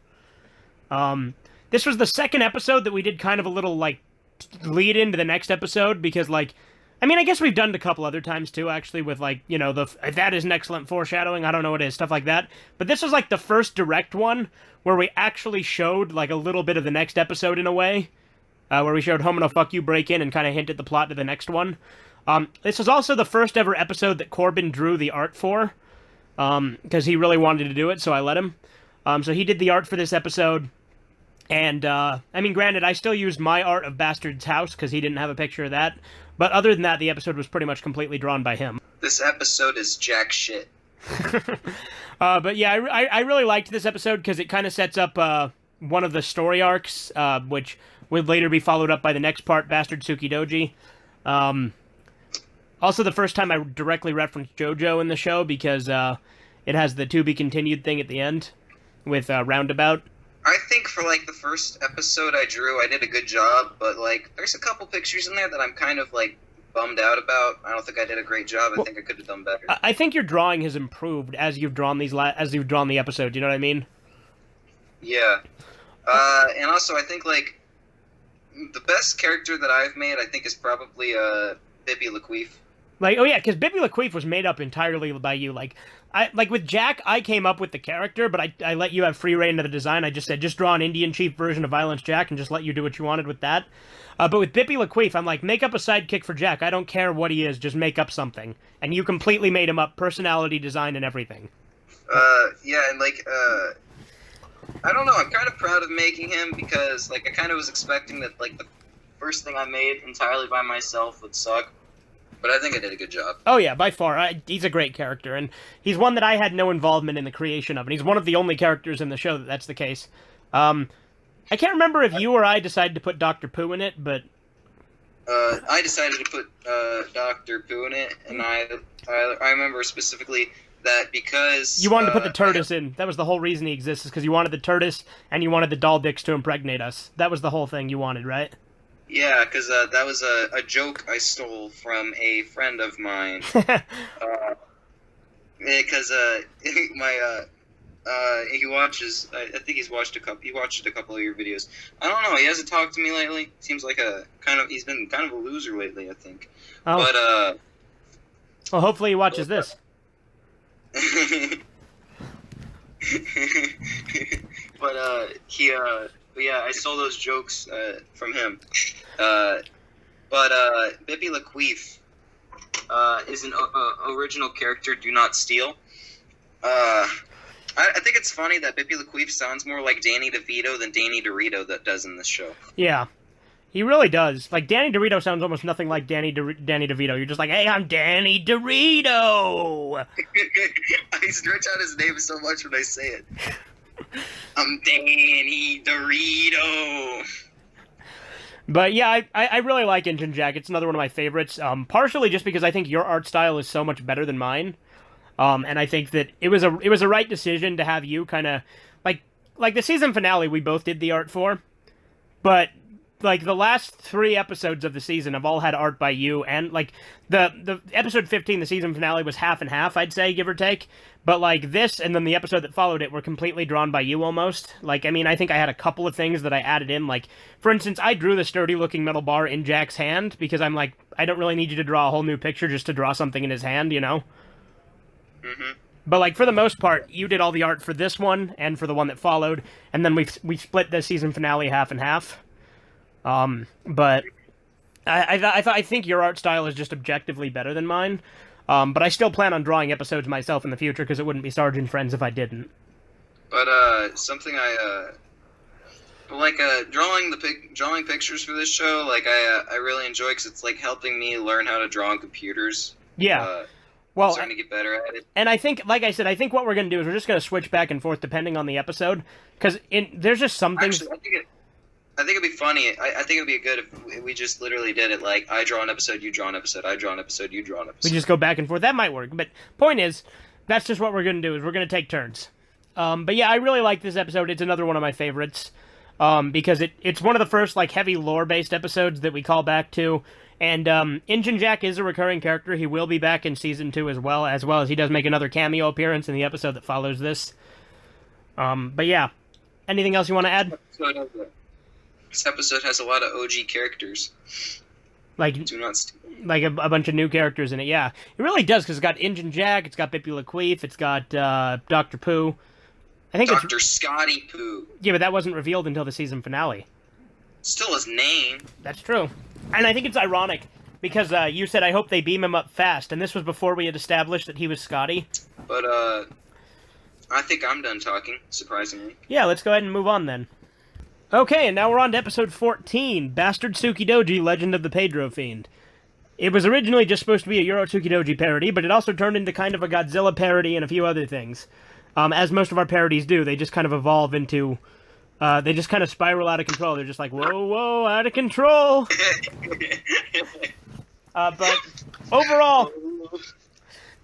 This was the second episode that we did kind of a little, like, lead into the next episode, because, like, I mean, I guess we've done it a couple other times, too, actually, with, like, you know, that is an excellent foreshadowing, I don't know what it is, stuff like that. But this was, like, the first direct one where we actually showed, like, a little bit of the next episode in a way, where we showed Homo no Fuck You break in and kind of hinted the plot to the next one. This was also the first ever episode that Corbin drew the art for, because he really wanted to do it, so I let him. So he did the art for this episode. And, I mean, granted, I still used my art of Bastard's house, because he didn't have a picture of that. But other than that, the episode was pretty much completely drawn by him. This episode is jack shit. But yeah, I really liked this episode, because it kind of sets up, one of the story arcs, which would later be followed up by the next part, Bastard Tsukidoji. Also, the first time I directly referenced JoJo in the show, because, it has the to be continued thing at the end, with, Roundabout. I think for, like, the first episode I drew, I did a good job, but, like, there's a couple pictures in there that I'm kind of, like, bummed out about. I don't think I did a great job. I think I could have done better. I think your drawing has improved as you've drawn the episode, you know what I mean? Yeah. And also, I think, like, the best character that I've made, I think, is probably, Bibby Laqueef. Like, oh yeah, because Bibby Laqueef was made up entirely by you. Like with Jack, I came up with the character, but I let you have free reign to the design. I just said, just draw an Indian chief version of Violence Jack and just let you do what you wanted with that. But with Bibby Laqueef, I'm like, make up a sidekick for Jack. I don't care what he is, just make up something. And you completely made him up, personality, design, and everything. Yeah, and like, I don't know, I'm kind of proud of making him, because, like, I kind of was expecting that, like, the first thing I made entirely by myself would suck. But I think I did a good job. Oh yeah, by far. He's a great character, and he's one that I had no involvement in the creation of, and he's one of the only characters in the show that's the case. I can't remember if you or I decided to put Dr. Pooh in it, but... I decided to put Dr. Pooh in it, and I remember specifically that because... You wanted to put the Turtis in. That was the whole reason he exists, is because you wanted the Turtis, and you wanted the doll dicks to impregnate us. That was the whole thing you wanted, right? Yeah, because that was a joke I stole from a friend of mine. because my he watches. I think he's watched a couple. He watched a couple of your videos. I don't know. He hasn't talked to me lately. Seems like he's been kind of a loser lately, I think. Oh. But well, hopefully he watches this. But yeah, I stole those jokes from him. But Bippy Laqueef is an original character. Do not steal. I think it's funny that Bippy Laqueef sounds more like Danny DeVito than Danny DeRito that does in this show. Yeah, he really does. Like, Danny DeRito sounds almost nothing like Danny DeVito. You're just like, hey, I'm Danny DeRito! I stretch out his name so much when I say it. I'm Danny DeRito! But yeah, I really like Injun Jack. It's another one of my favorites. Partially just because I think your art style is so much better than mine. And I think that it was a right decision to have you kind of like the season finale we both did the art for, but like the last 3 episodes of the season have all had art by you, and like the episode 15, the season finale, was half and half, I'd say, give or take. But like this and then the episode that followed it were completely drawn by you almost. Like, I mean, I think I had a couple of things that I added in. Like, for instance, I drew the sturdy looking metal bar in Jack's hand because I'm like, I don't really need you to draw a whole new picture just to draw something in his hand, you know? Mm-hmm. But like for the most part, you did all the art for this one and for the one that followed, and then we split the season finale half and half. But I think your art style is just objectively better than mine. But I still plan on drawing episodes myself in the future because it wouldn't be Sarge and Friends if I didn't. But something drawing pictures for this show, like I really enjoy because it's like helping me learn how to draw on computers. Yeah. Well, I'm starting to get better at it. And I think, like I said, I think what we're going to do is we're just going to switch back and forth depending on the episode. Because there's just some things... Actually, I think it'd be funny. I think it'd be good if we just literally did it like, I draw an episode, you draw an episode, I draw an episode, you draw an episode. We just go back and forth. That might work. But point is, that's just what we're going to do, is we're going to take turns. But yeah, I really like this episode. It's another one of my favorites. Because it's one of the first like heavy lore-based episodes that we call back to. And Injun Jack is a recurring character. He will be back in Season 2 as well as he does make another cameo appearance in the episode that follows this. But yeah. Anything else you want to add? This episode has a lot of OG characters. Like, Do not steal. Like a bunch of new characters in it, yeah. It really does, because it's got Injun Jack, it's got Bippy Laqueef, it's got Dr. Pooh. I think Dr. Scotty Pooh. Yeah, but that wasn't revealed until the season finale. Still his name. That's true. And I think it's ironic, because you said, I hope they beam him up fast, and this was before we had established that he was Scotty. But, I think I'm done talking, surprisingly. Yeah, let's go ahead and move on then. Okay, and now we're on to episode 14, Bastard Tsukidoji, Legend of the Pedro Fiend. It was originally just supposed to be a Euro Tsukidoji parody, but it also turned into kind of a Godzilla parody and a few other things. As most of our parodies do, they just kind of evolve into... they just kind of spiral out of control. They're just like, whoa, whoa, out of control! But overall,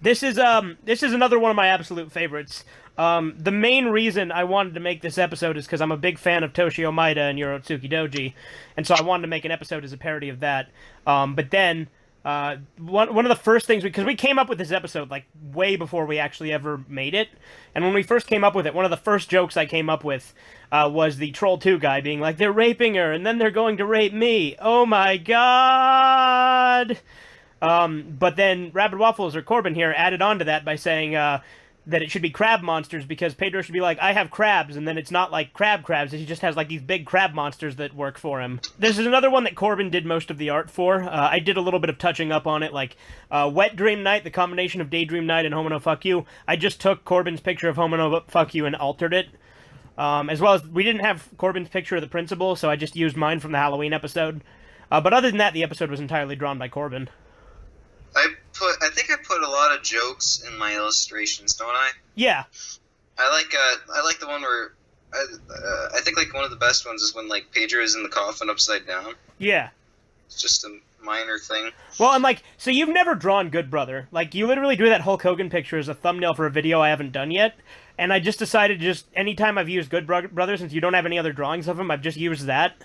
this is another one of my absolute favorites. The main reason I wanted to make this episode is because I'm a big fan of Toshio Maeda and Euro Tsukidoji, and so I wanted to make an episode as a parody of that. But then, one of the first things, because we came up with this episode, like, way before we actually ever made it, and when we first came up with it, one of the first jokes I came up with was the Troll 2 guy being like, they're raping her, and then they're going to rape me. Oh my god! But then Rabid Waffles, or Corbin here, added on to that by saying, that it should be crab monsters, because Pedro should be like, I have crabs, and then it's not like crabs, he just has like these big crab monsters that work for him. This is another one that Corbin did most of the art for. I did a little bit of touching up on it, like Wet Dream Night, the combination of Daydream Night and Homo Fuck You. I just took Corbin's picture of Homo Fuck You and altered it. As well as, we didn't have Corbin's picture of the principal, so I just used mine from the Halloween episode. But other than that, the episode was entirely drawn by Corbin. I think I put a lot of jokes in my illustrations, don't I? Yeah. I like the one where I think like one of the best ones is when like Pedro is in the coffin upside down. Yeah. It's just a minor thing. Well, I'm like, so you've never drawn Good Brother. Like, you literally drew that Hulk Hogan picture as a thumbnail for a video I haven't done yet, and I just decided anytime I've used Good Brother, since you don't have any other drawings of him, I've just used that.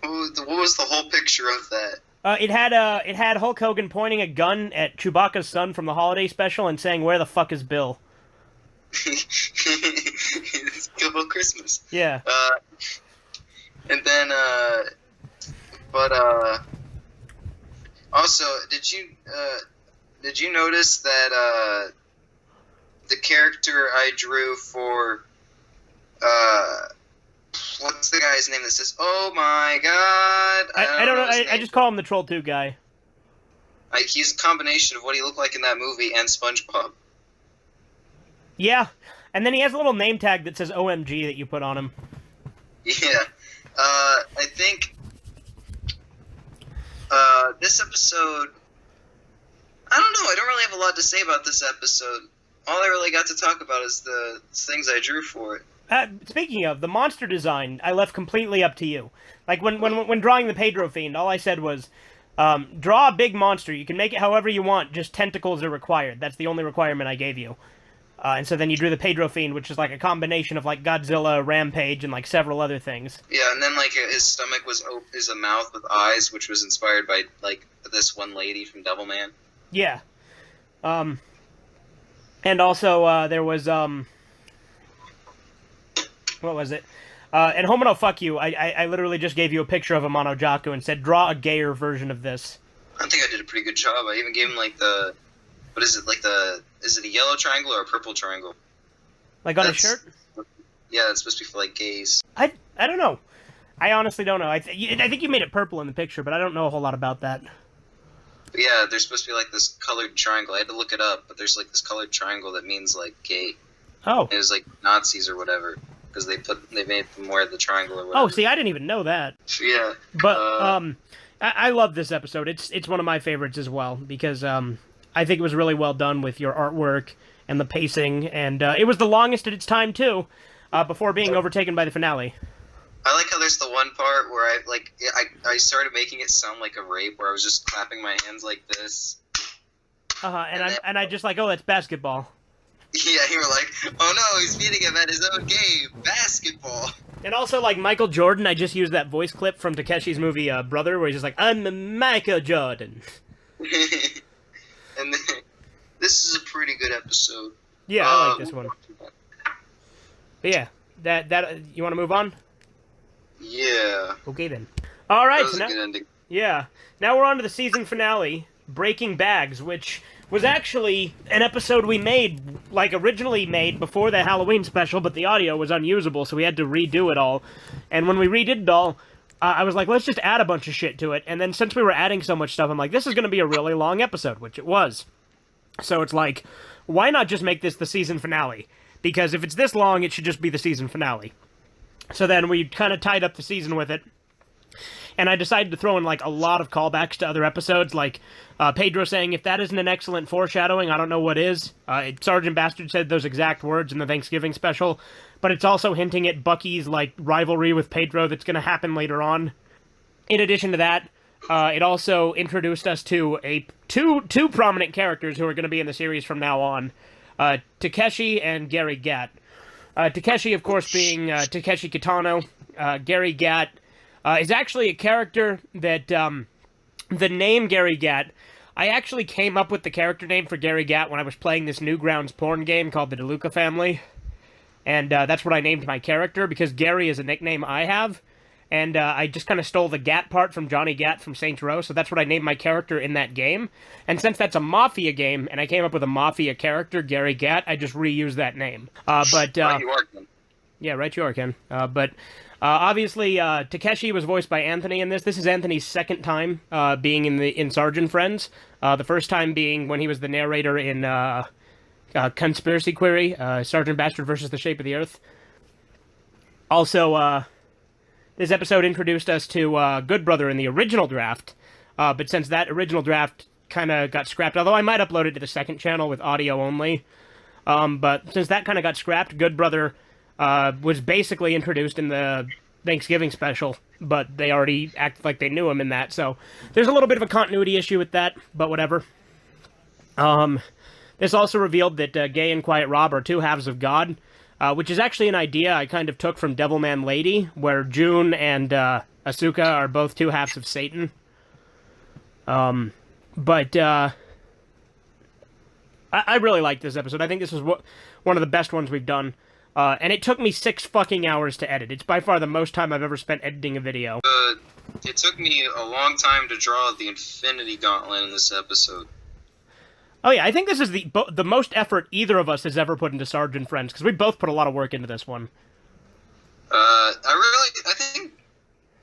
What was the whole picture of that? It had Hulk Hogan pointing a gun at Chewbacca's son from the holiday special and saying, "Where the fuck is Bill?" It's Gilbo Christmas. Yeah. And then, also, did you notice that the character I drew for what's the guy's name that says, "Oh my God"? I don't know. I just call him the Troll 2 guy. Like, he's a combination of what he looked like in that movie and SpongeBob. Yeah, and then he has a little name tag that says OMG that you put on him. Yeah. I think this episode, I don't know, I don't really have a lot to say about this episode. All I really got to talk about is the things I drew for it. Speaking of, the monster design, I left completely up to you. Like, when drawing the Pedro Fiend, all I said was, draw a big monster. You can make it however you want, just tentacles are required. That's the only requirement I gave you. And so then you drew the Pedro Fiend, which is like a combination of like Godzilla, Rampage, and like several other things. Yeah, and then like his stomach is a mouth with eyes, which was inspired by like this one lady from Devilman. Yeah. And also there was what was it? And Homino, fuck you. I literally just gave you a picture of a Mono Jaku and said, draw a gayer version of this. I think I did a pretty good job. I even gave him like the, what is it, like is it a yellow triangle or a purple triangle? Like on a shirt? Yeah, it's supposed to be for like gays. I don't know. I honestly don't know. I think you made it purple in the picture, but I don't know a whole lot about that. But yeah, there's supposed to be like this colored triangle. I had to look it up, but there's like this colored triangle that means like gay. Oh. It was like Nazis or whatever, because they made them wear the triangle or whatever. Oh, see, I didn't even know that. Yeah. But I love this episode. It's one of my favorites as well because I think it was really well done with your artwork and the pacing, and it was the longest at its time too, before being overtaken by the finale. I like how there's the one part where I started making it sound like a rape, where I was just clapping my hands like this. And I just like, oh, that's basketball. Yeah, you were like, oh no, he's beating him at his own game, basketball. And also, like, Michael Jordan, I just used that voice clip from Takeshi's movie Brother, where he's just like, I'm Michael Jordan. And this is a pretty good episode. Yeah, I like this one. But yeah, that you want to move on? Yeah. Okay then. All right. That was so now, a good ending. Yeah. Now we're on to the season finale, Breaking Bags, which was actually an episode we made, like originally made before the Halloween special, but the audio was unusable, so we had to redo it all. And when we redid it all, I was like, let's just add a bunch of shit to it. And then since we were adding so much stuff, I'm like, this is going to be a really long episode, which it was. So it's like, why not just make this the season finale? Because if it's this long, it should just be the season finale. So then we kind of tied up the season with it. And I decided to throw in, like, a lot of callbacks to other episodes, like Pedro saying, if that isn't an excellent foreshadowing, I don't know what is. Sergeant Bastard said those exact words in the Thanksgiving special, but it's also hinting at Bucky's, like, rivalry with Pedro that's going to happen later on. In addition to that, it also introduced us to two prominent characters who are going to be in the series from now on, Takeshi and Gary Gatt. Takeshi, of course, being Takeshi Kitano. Gary Gatt is actually a character that, the name Gary Gatt, I actually came up with the character name for Gary Gatt when I was playing this Newgrounds porn game called the DeLuca Family. And that's what I named my character, because Gary is a nickname I have. And I just kind of stole the Gat part from Johnny Gat from Saints Row, so that's what I named my character in that game. And since that's a Mafia game, and I came up with a Mafia character, Gary Gat, I just reused that name. Right you are, Ken. Yeah, right you are, Ken. Obviously, Takeshi was voiced by Anthony in this. This is Anthony's second time being in Sarge and Friends. The first time being when he was the narrator in Conspiracy Query, Sergeant Bastard versus the Shape of the Earth. Also, this episode introduced us to Good Brother in the original draft, but since that original draft kind of got scrapped, although I might upload it to the second channel with audio only, but since that kind of got scrapped, Good Brother was basically introduced in the Thanksgiving special, but they already acted like they knew him in that, so there's a little bit of a continuity issue with that, but whatever. This also revealed that Gay and Quiet Rob are two halves of God, which is actually an idea I kind of took from Devilman Lady, where June and Asuka are both two halves of Satan. But I really like this episode. I think this is one of the best ones we've done. And it took me 6 fucking hours to edit. It's by far the most time I've ever spent editing a video. It took me a long time to draw the Infinity Gauntlet in this episode. Oh yeah, I think this is the most effort either of us has ever put into Sarge and Friends, because we both put a lot of work into this one. I think,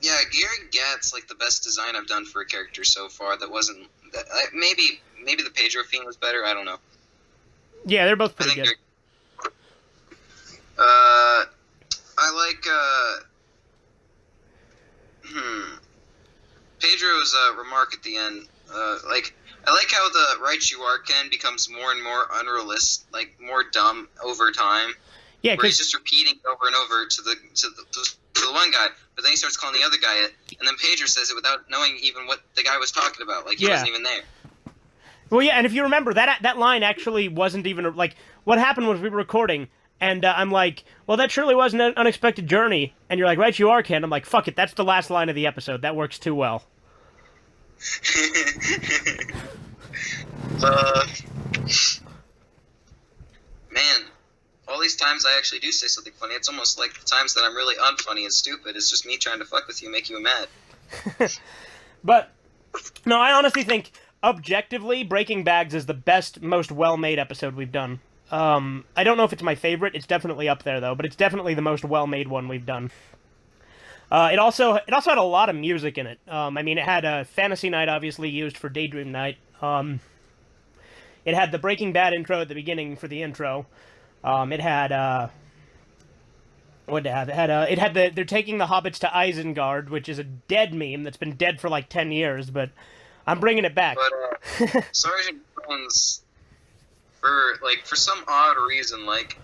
yeah, Gary Gat's like the best design I've done for a character so far. That wasn't maybe the Pedro theme was better. I don't know. Yeah, they're both pretty good. I like Pedro's remark at the end. I like how the Right You Are Ken becomes more and more unrealistic, like more dumb over time. Yeah, where he's just repeating over and over to the one guy, but then he starts calling the other guy it, and then Pedro says it without knowing even what the guy was talking about. Like he wasn't even there. Well, yeah, and if you remember, that line actually wasn't even like what happened was we were recording. And I'm like, well, that surely was an unexpected journey. And you're like, right, you are, Ken. I'm like, fuck it, that's the last line of the episode. That works too well. Man, all these times I actually do say something funny. It's almost like the times that I'm really unfunny and stupid. It's just me trying to fuck with you, make you mad. But, no, I honestly think, objectively, Breaking Bags is the best, most well-made episode we've done. I don't know if it's my favorite. It's definitely up there, though, but it's definitely the most well-made one we've done. It also had a lot of music in it. I mean, it had a Fantasy Night, obviously, used for Daydream Night. It had the Breaking Bad intro at the beginning for the intro. It had, what did it have? It had they're taking the hobbits to Isengard, which is a dead meme that's been dead for like 10 years, but I'm bringing it back. But, Sergeant Bones... For some odd reason, like,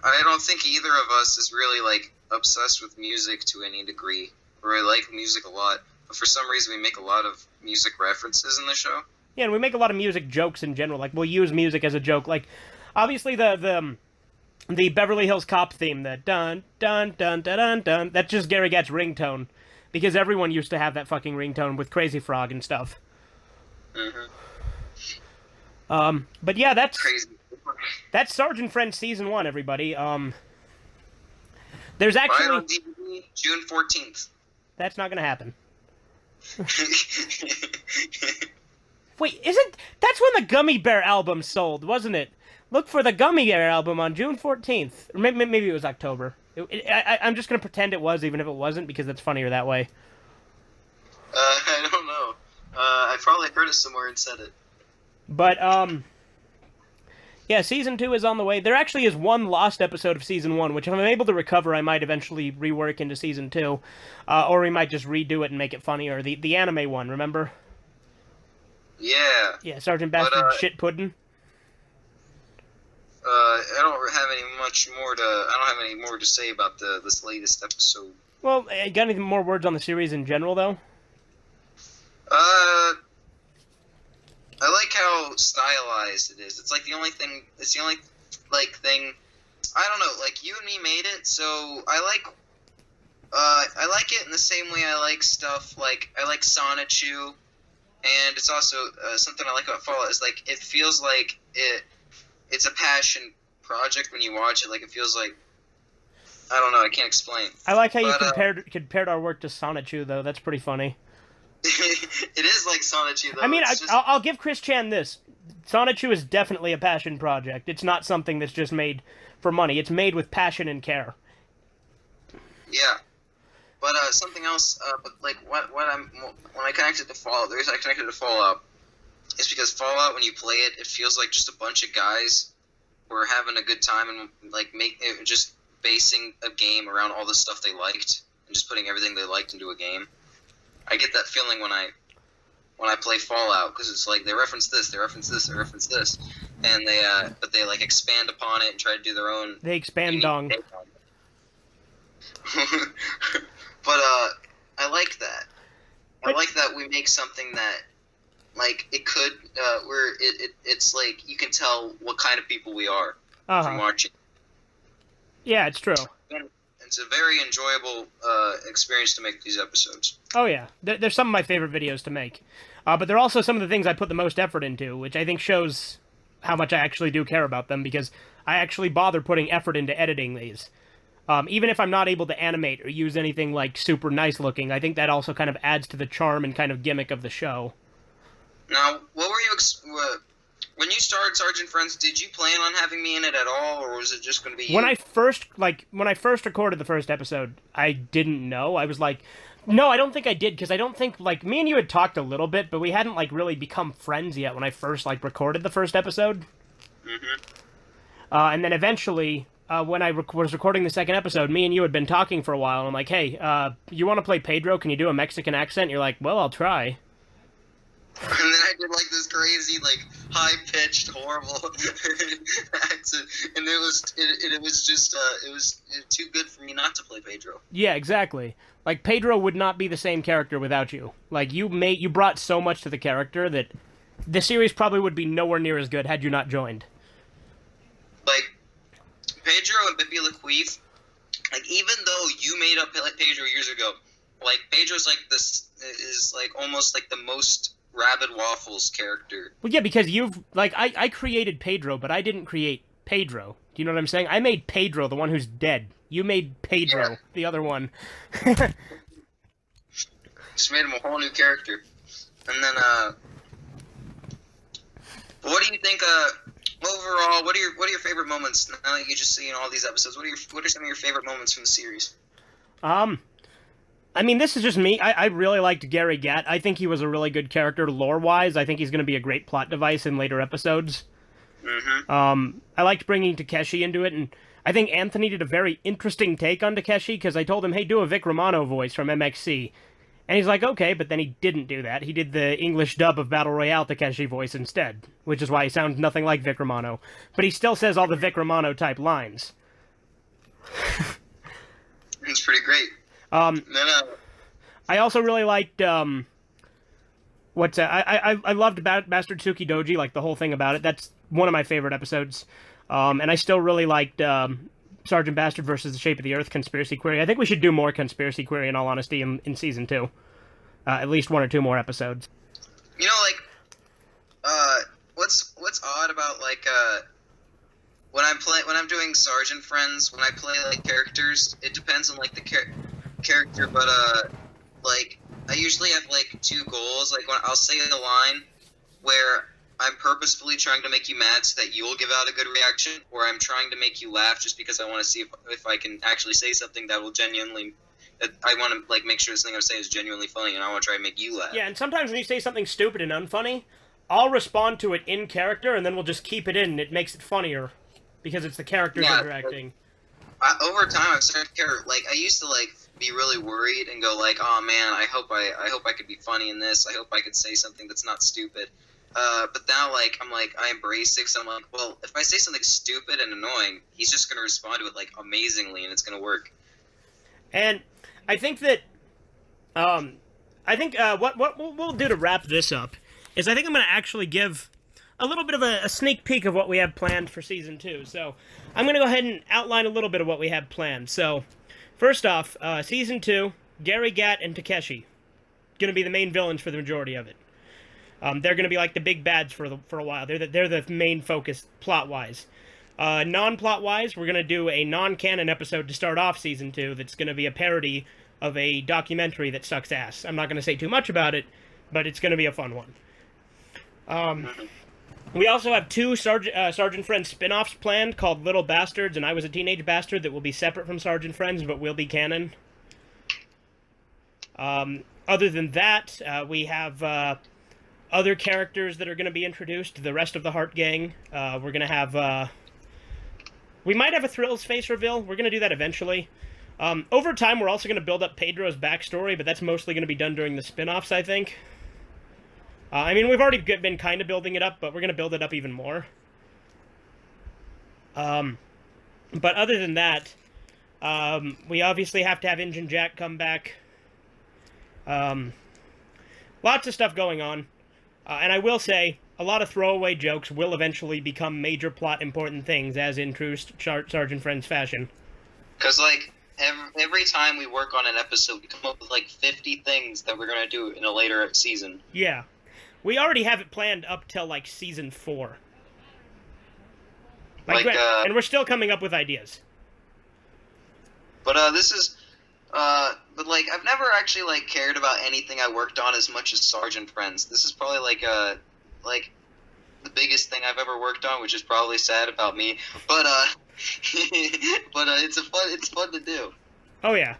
I don't think either of us is really, like, obsessed with music to any degree, or I like music a lot, but for some reason we make a lot of music references in the show. Yeah, and we make a lot of music jokes in general, like, we'll use music as a joke, like, obviously the Beverly Hills Cop theme, the dun, dun, dun, dun, dun, dun, that's just Gary Gat's ringtone, because everyone used to have that fucking ringtone with Crazy Frog and stuff. Mm-hmm. But yeah, that's crazy. That's Sarge and Friends Season 1, everybody. There's actually... Buy it on DVD, June 14th. That's not gonna happen. Wait, that's when the Gummy Bear album sold, wasn't it? Look for the Gummy Bear album on June 14th. Or maybe it was October. I'm just gonna pretend it was, even if it wasn't, because that's funnier that way. I don't know. I probably heard it somewhere and said it. But, yeah, Season 2 is on the way. There actually is one lost episode of Season 1, which if I'm able to recover, I might eventually rework into Season 2. Or we might just redo it and make it funnier. The anime one, remember? Yeah. Yeah, Sergeant Bastard Shit Puddin'. I don't have any more to say about this latest episode. Well, you got any more words on the series in general, though? I like how stylized it is. It's like the only thing. It's the only thing. I don't know. Like you and me made it, so I like it in the same way I like stuff. Like I like Sonichu, and it's also something I like about Fallout is like it feels like it's a passion project when you watch it. Like it feels like I don't know. I can't explain. I like how you compared our work to Sonichu, though. That's pretty funny. It is like Sonichu, though. I mean, I'll give Chris Chan this. Sonichu is definitely a passion project. It's not something that's just made for money. It's made with passion and care. Yeah. But something else, when I connected to Fallout, the reason I connected to Fallout is because Fallout, when you play it, it feels like just a bunch of guys who are having a good time and like just basing a game around all the stuff they liked and just putting everything they liked into a game. I get that feeling when I play Fallout because it's like they reference this, they reference this, they reference this, and they like expand upon it and try to do their own. They expand dong. But I like that. I like that we make something that like it could where it's like you can tell what kind of people we are from watching. Yeah, it's true. It's a very enjoyable experience to make these episodes. Oh yeah, they're some of my favorite videos to make. But they're also some of the things I put the most effort into, which I think shows how much I actually do care about them, because I actually bother putting effort into editing these. Even if I'm not able to animate or use anything, like, super nice looking, I think that also kind of adds to the charm and kind of gimmick of the show. Now, what were you... when you started Sergeant Friends, did you plan on having me in it at all, or was it just going to be you? When I first recorded the first episode, I didn't know. I was like... No, I don't think I did, because I don't think, like, me and you had talked a little bit, but we hadn't, like, really become friends yet when I first, like, recorded the first episode. Mm-hmm. And then eventually, when I was recording the second episode, me and you had been talking for a while, and I'm like, hey, you want to play Pedro? Can you do a Mexican accent? You're like, well, I'll try. And then I did, like, this crazy, like, high-pitched, horrible accent, and it was just, it was too good for me not to play Pedro. Yeah, exactly. Like, Pedro would not be the same character without you. Like, you brought so much to the character that the series probably would be nowhere near as good had you not joined. Like, Pedro and Bippy Laqueef, like, even though you made up Pedro years ago, like, Pedro's, like, this is, like, almost, like, the most Rabid Waffles character. Well, yeah, because I created Pedro, but I didn't create Pedro. Do you know what I'm saying? I made Pedro, the one who's dead. You made Pedro, the other one. Just made him a whole new character. And then, what do you think, overall, what are your favorite moments, now that you just seen all these episodes, what are some of your favorite moments from the series? I mean, this is just me. I really liked Gary Gatt. I think he was a really good character lore-wise. I think he's going to be a great plot device in later episodes. Mm-hmm. I liked bringing Takeshi into it, and I think Anthony did a very interesting take on Takeshi, because I told him, hey, do a Vic Romano voice from MXC. And he's like, okay, but then he didn't do that. He did the English dub of Battle Royale Takeshi voice instead, which is why he sounds nothing like Vic Romano. But he still says all the Vic Romano-type lines. It's pretty great. I also really liked, I loved Bastard Tsukidoji, like, the whole thing about it. That's one of my favorite episodes. And I still really liked, Sergeant Bastard versus the Shape of the Earth Conspiracy Query. I think we should do more Conspiracy Query, in all honesty, in Season 2. At least 1 or 2 more episodes. You know, like, what's odd about, like, when I'm doing Sergeant Friends, when I play, like, characters, it depends on, like, the character, but, like, I usually have, like, 2 goals. Like, when I'll say a line where I'm purposefully trying to make you mad so that you'll give out a good reaction, or I'm trying to make you laugh just because I want to see if I can actually say something that will genuinely... I want to, like, make sure this thing I'm saying is genuinely funny, and I want to try and make you laugh. Yeah, and sometimes when you say something stupid and unfunny, I'll respond to it in character, and then we'll just keep it in, and it makes it funnier, because it's the characters interacting. Over time, I've started to care. Like, I used to, like, be really worried and go, like, oh, man, I hope I could be funny in this. I hope I could say something that's not stupid. But now, like, I'm like, I embrace it, so I'm like, well, if I say something stupid and annoying, he's just going to respond to it, like, amazingly, and it's going to work. And I think that, what we'll do to wrap this up is I think I'm going to actually give a little bit of a sneak peek of what we have planned for Season 2. So I'm going to go ahead and outline a little bit of what we have planned. So, first off, Season 2, Gary Gatt and Takeshi going to be the main villains for the majority of it. They're going to be like the big bads for a while. They're the main focus plot-wise. Non-plot-wise, we're going to do a non-canon episode to start off Season 2 that's going to be a parody of a documentary that sucks ass. I'm not going to say too much about it, but it's going to be a fun one. We also have 2 Sergeant Friends spin-offs planned called Little Bastards and I Was a Teenage Bastard that will be separate from Sergeant Friends but will be canon. Other than that, we have other characters that are going to be introduced, the rest of the Heart Gang. We're going to have... we might have a Thrills face reveal. We're going to do that eventually. Over time, we're also going to build up Pedro's backstory, but that's mostly going to be done during the spin-offs, I think. I mean, we've already been kind of building it up, but we're going to build it up even more. But other than that, we obviously have to have Injun Jack come back. Lots of stuff going on. And I will say, a lot of throwaway jokes will eventually become major plot important things, as in true Sergeant Friends fashion. Because, like, every time we work on an episode, we come up with, like, 50 things that we're going to do in a later season. Yeah. We already have it planned up till, like, season 4. And we're still coming up with ideas. But this is, but like I've never actually like cared about anything I worked on as much as Sarge and Friends. This is probably like the biggest thing I've ever worked on, which is probably sad about me. But it's fun to do. Oh yeah,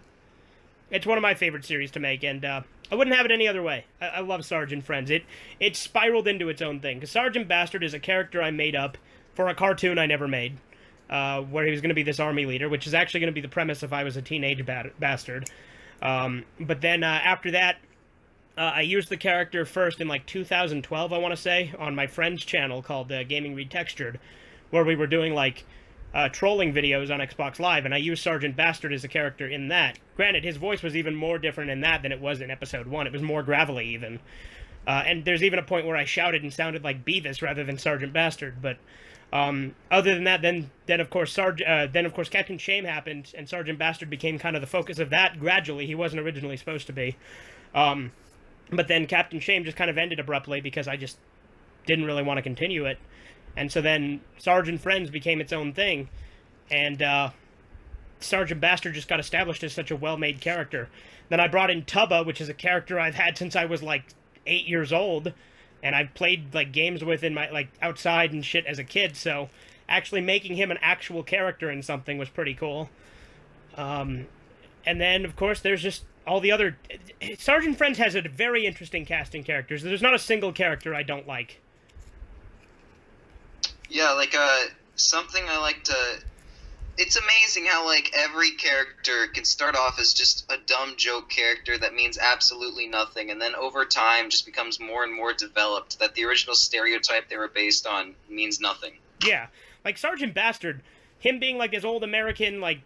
it's one of my favorite series to make, and I wouldn't have it any other way. I love Sarge and Friends. It spiraled into its own thing. Because Sergeant Bastard is a character I made up for a cartoon I never made, where he was going to be this army leader, which is actually going to be the premise if I was a teenage bastard. But then after that, I used the character first in like 2012, I want to say, on my friend's channel called Gaming Retextured, where we were doing like trolling videos on Xbox Live, and I used Sergeant Bastard as a character in that. Granted, his voice was even more different in that than it was in Episode 1. It was more gravelly, even. And there's even a point where I shouted and sounded like Beavis rather than Sergeant Bastard, but... other than that, then of course Captain Shame happened, and Sergeant Bastard became kind of the focus of that gradually. He wasn't originally supposed to be, but then Captain Shame just kind of ended abruptly because I just didn't really want to continue it, and so then Sarge and Friends became its own thing, and Sergeant Bastard just got established as such a well-made character. Then I brought in Tubba, which is a character I've had since I was like 8 years old. And I've played, like, games with in my, like, outside and shit as a kid, so actually making him an actual character in something was pretty cool. And then, of course, there's just all the other... Sergeant Friends has a very interesting casting characters. There's not a single character I don't like. Yeah, like, something I like to... It's amazing how, like, every character can start off as just a dumb joke character that means absolutely nothing, and then over time just becomes more and more developed, that the original stereotype they were based on means nothing. Yeah. Like, Sergeant Bastard, him being, like, this old American, like,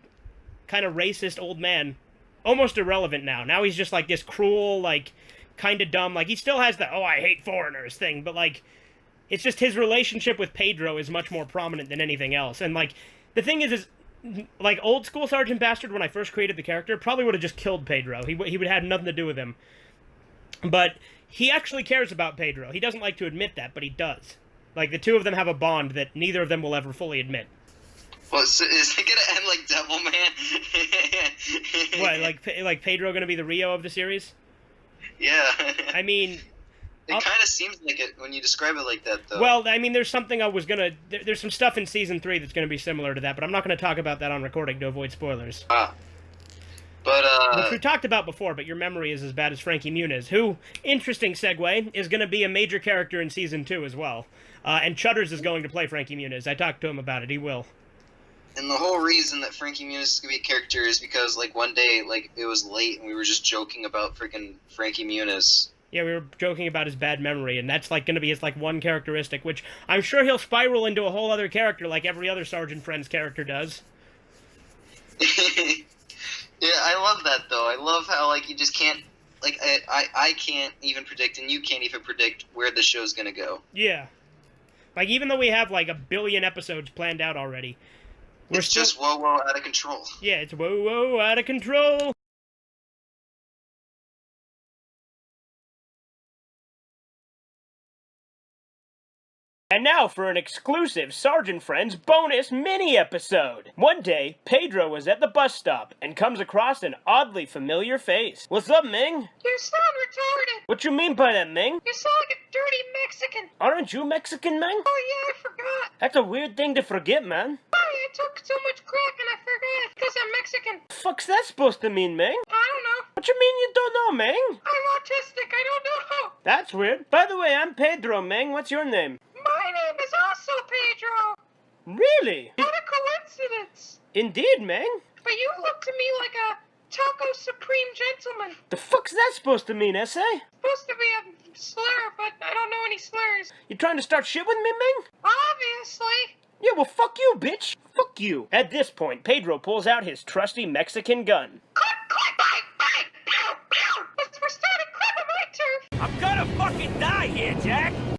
kind of racist old man, almost irrelevant now. Now he's just, like, this cruel, like, kind of dumb, like, he still has the, oh, I hate foreigners thing, but, like, it's just his relationship with Pedro is much more prominent than anything else, and, like, the thing is like, old school Sergeant Bastard, when I first created the character, probably would have just killed Pedro. He would have had nothing to do with him. But he actually cares about Pedro. He doesn't like to admit that, but he does. Like, the two of them have a bond that neither of them will ever fully admit. Well, so is it gonna end like Devil Man? What, like Pedro gonna be the Rio of the series? Yeah. I mean... It kind of seems like it when you describe it like that, though. Well, I mean, there's something I was gonna... There's some stuff in Season 3 that's gonna be similar to that, but I'm not gonna talk about that on recording to avoid spoilers. But, which we talked about before, but your memory is as bad as Frankie Muniz, who, interesting segue, is gonna be a major character in Season 2 as well. And Chutters is going to play Frankie Muniz. I talked to him about it. He will. And the whole reason that Frankie Muniz is going to be a character is because, like, one day, like, it was late and we were just joking about freaking Frankie Muniz. Yeah, we were joking about his bad memory, and that's, like, going to be his, like, one characteristic, which I'm sure he'll spiral into a whole other character like every other Sergeant Friends character does. Yeah, I love that, though. I love how, like, you just can't... Like, I can't even predict, and you can't even predict where the show's going to go. Yeah. Like, even though we have, like, 1 billion episodes planned out already... It's just whoa, out of control. Yeah, it's whoa, out of control. And now for an exclusive Sergeant Friends bonus mini-episode. One day, Pedro was at the bus stop and comes across an oddly familiar face. What's up, Ming? You sound retarded. What you mean by that, Ming? You sound like a dirty Mexican. Aren't you Mexican, Ming? Oh yeah, I forgot. That's a weird thing to forget, man. Sorry, I took so much crack and I forgot. Because I'm Mexican. Fuck's that supposed to mean, Ming? I don't know. What you mean you don't know, Ming? I'm autistic. I don't know. That's weird. By the way, I'm Pedro, Ming. What's your name? My name is also Pedro. Really? What a coincidence. Indeed, Ming. But you look to me like a Taco Supreme gentleman. The fuck's that supposed to mean, essay? Supposed to be a slur, but I don't know any slurs. You trying to start shit with me, Ming? Obviously. Yeah, well, fuck you, bitch. Fuck you. At this point, Pedro pulls out his trusty Mexican gun. Clip, clip, bang, bang, pew, pew. We're starting clipping my turf. I'm gonna fucking die here, Jack.